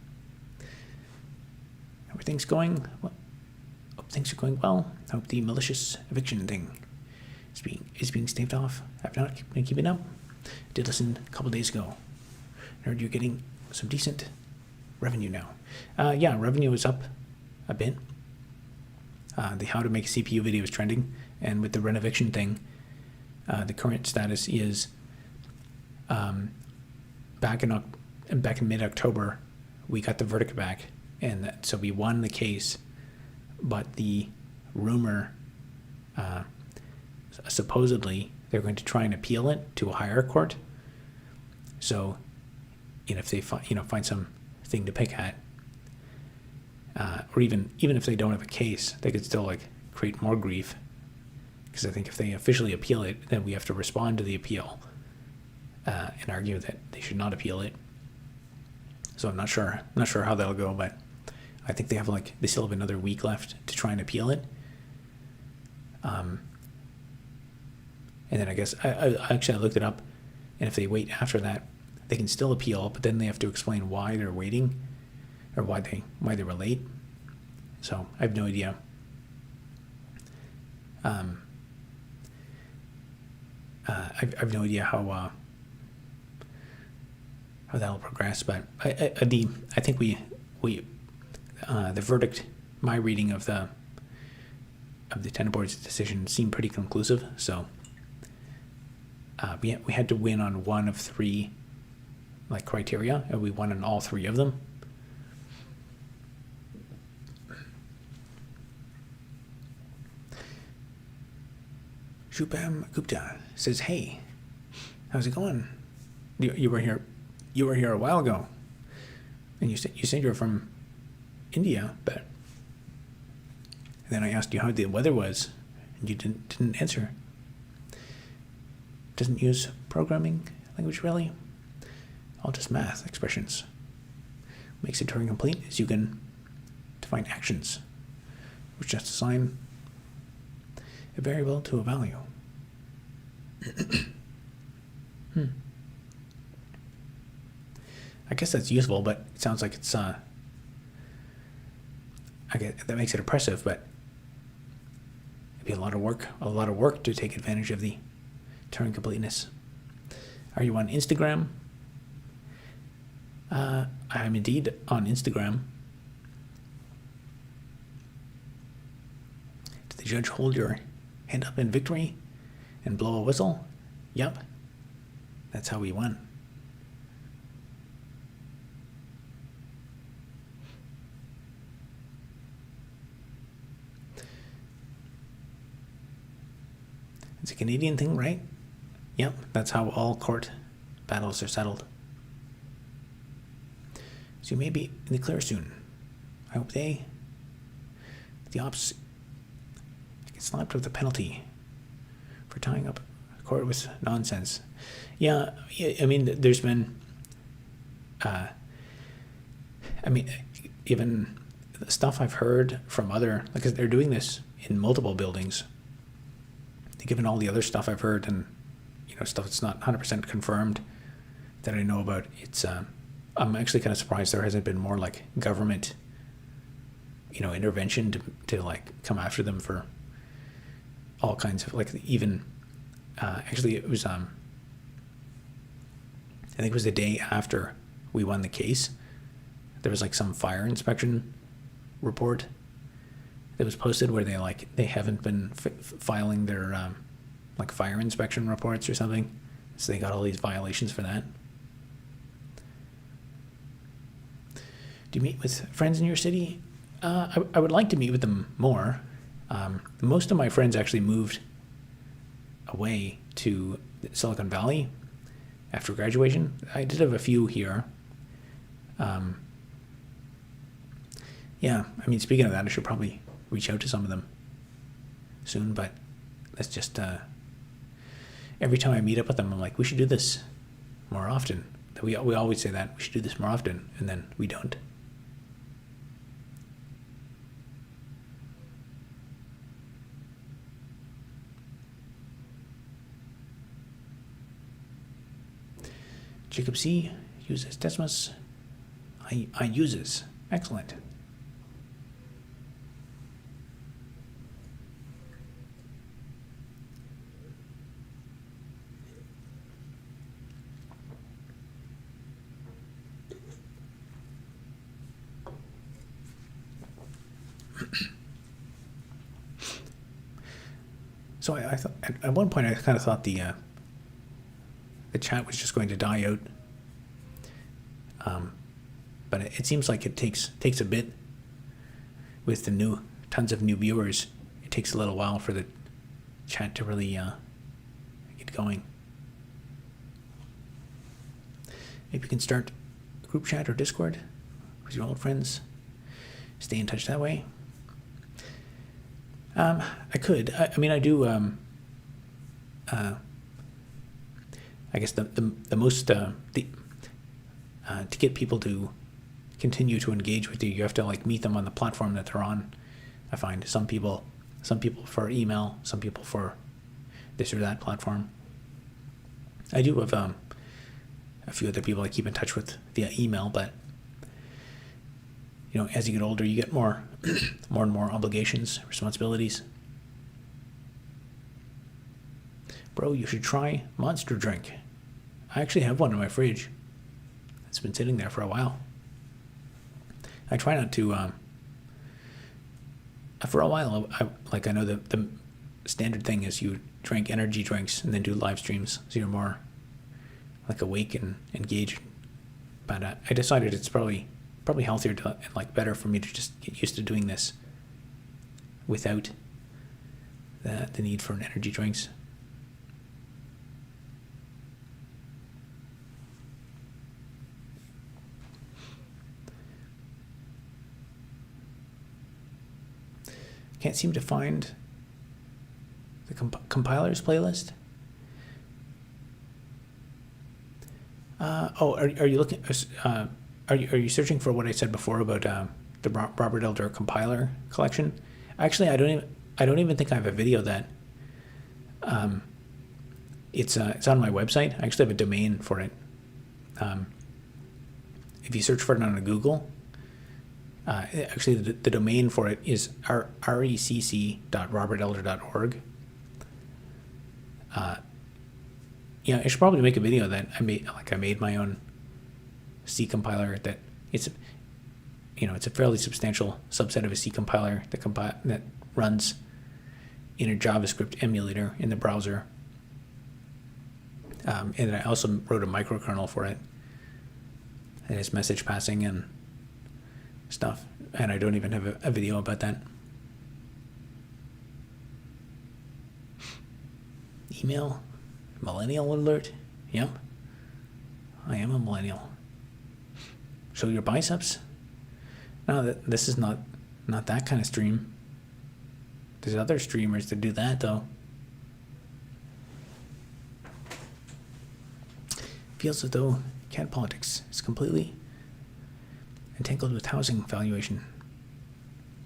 Everything's going well. Hope things are going well. Hope the malicious eviction thing is being staved off. I've not been keeping up. I did listen a couple days ago. I heard you're getting some decent revenue now. Yeah, revenue is up a bit. The how to make a CPU video is trending, and with the rent eviction thing, the current status is back in mid-October, we got the verdict back, and so we won the case, but the rumor, supposedly they're going to try and appeal it to a higher court. So, if they find some thing to pick at, or even if they don't have a case, they could still create more grief. Because I think if they officially appeal it, then we have to respond to the appeal and argue that they should not appeal it. So I'm not sure how that'll go, but I think they still have another week left to try and appeal it. And then I guess I looked it up, and if they wait after that, they can still appeal, but then they have to explain why they're waiting, or why they were late. So I have no idea. I have no idea how that'll progress, but I think we the verdict, my reading of the tenant board's decision seemed pretty conclusive. So we had to win on one of three criteria, and we won on all three of them. Shubham Gupta says, "Hey, how's it going? You were here a while ago, and you said you were from India, but and then I asked you how the weather was, and you didn't answer. Doesn't use programming language really, all just math expressions. Makes it Turing complete is you can define actions, which just assign a variable to a value." I guess that's useful, but it sounds like it's I get that makes it oppressive, but it'd be a lot of work to take advantage of the Turing completeness. Are you on Instagram? I'm indeed on Instagram. Did the judge hold your hand up in victory and blow a whistle? Yep. That's how we won. It's a Canadian thing, right? Yep, that's how all court battles are settled. So you may be in the clear soon. I hope the ops get slapped with a penalty for tying up a court with nonsense. Yeah, I mean, there's been, even the stuff I've heard from other, because they're doing this in multiple buildings. Given all the other stuff I've heard, and stuff that's not 100% confirmed that I know about, it's I'm actually kind of surprised there hasn't been more government intervention to come after them for all kinds of even actually it was I think it was the day after we won the case, there was some fire inspection report that was posted where they haven't been filing their fire inspection reports or something, so they got all these violations for that. Do you meet with friends in your city? I would like to meet with them more. Most of my friends actually moved away to Silicon Valley after graduation. I did have a few here. Yeah, I mean, speaking of that, I should probably reach out to some of them soon, but that's just, every time I meet up with them, I'm like, we should do this more often. We always say that, we should do this more often, and then we don't. Jacob C. uses Desmos. I uses. Excellent. So I thought at one point I kind of thought the chat was just going to die out, but it seems like it takes a bit with the tons of new viewers. It takes a little while for the chat to really get going. Maybe you can start a group chat or Discord with your old friends. Stay in touch that way. I could. I mean, I do. I guess the most to get people to continue to engage with you, you have to like meet them on the platform that they're on. I find some people for email, some people for this or that platform. I do have a few other people I keep in touch with via email, but you know, as you get older, you get more and more obligations, responsibilities. Bro, you should try Monster Drink. I actually have one in my fridge. It's been sitting there for a while. I try not to. For a while, I know the standard thing is you drink energy drinks and then do live streams, so you're more like awake and engaged. But I decided it's probably healthier and like better for me to just get used to doing this without the need for an energy drinks. Can't seem to find the compilers playlist. Are you looking? Are you searching for what I said before about the Robert Elder compiler collection? Actually, I don't even think I have a video of that. It's on my website. I actually have a domain for it. If you search for it on Google, actually the domain for it is recc.robertelder.org. Yeah, I should probably make a video that I made my own C compiler that it's a fairly substantial subset of a C compiler that runs in a JavaScript emulator in the browser. And I also wrote a microkernel for it. And it's message passing and stuff. And I don't even have a video about that. Email. Millennial alert. Yep. I am a millennial. Show your biceps. No, this is not that kind of stream. There's other streamers that do that though. Feels as though cat politics is completely entangled with housing valuation.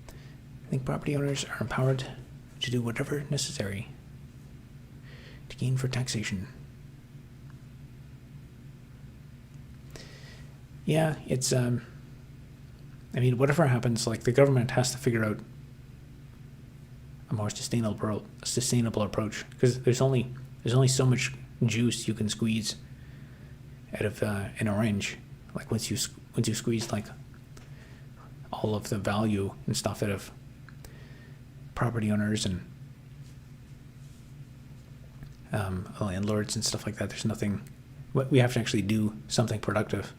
I think property owners are empowered to do whatever necessary to gain for taxation. Yeah, it's I mean, whatever happens, like the government has to figure out a more sustainable approach, because there's only so much juice you can squeeze out of an orange. Like once you squeeze like all of the value and stuff out of property owners and landlords and stuff like that, there's nothing. We have to actually do something productive.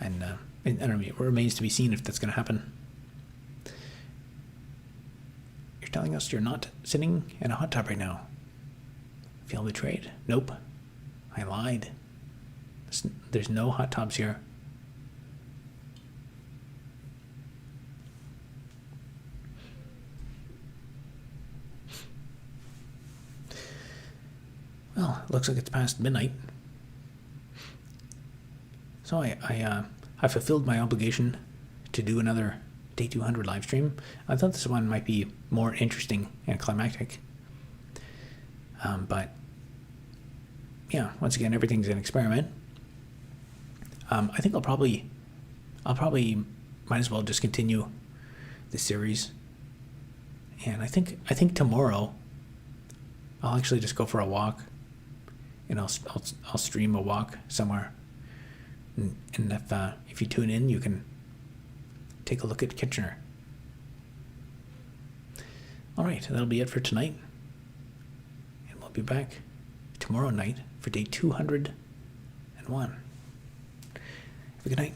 And I don't know, it remains to be seen if that's going to happen. You're You're telling us you're not sitting in a hot tub right now. Feel betrayed? Nope. I lied. There's no hot tubs here. Well, it looks like it's past midnight. So I fulfilled my obligation to do another Day 200 live stream. I thought this one might be more interesting and climactic. But yeah, once again, everything's an experiment. I think I'll probably might as well just continue the series. And I think tomorrow I'll actually just go for a walk, and I'll stream a walk somewhere. And if you tune in, you can take a look at Kitchener. All right, that'll be it for tonight. And we'll be back tomorrow night for day 201. Have a good night.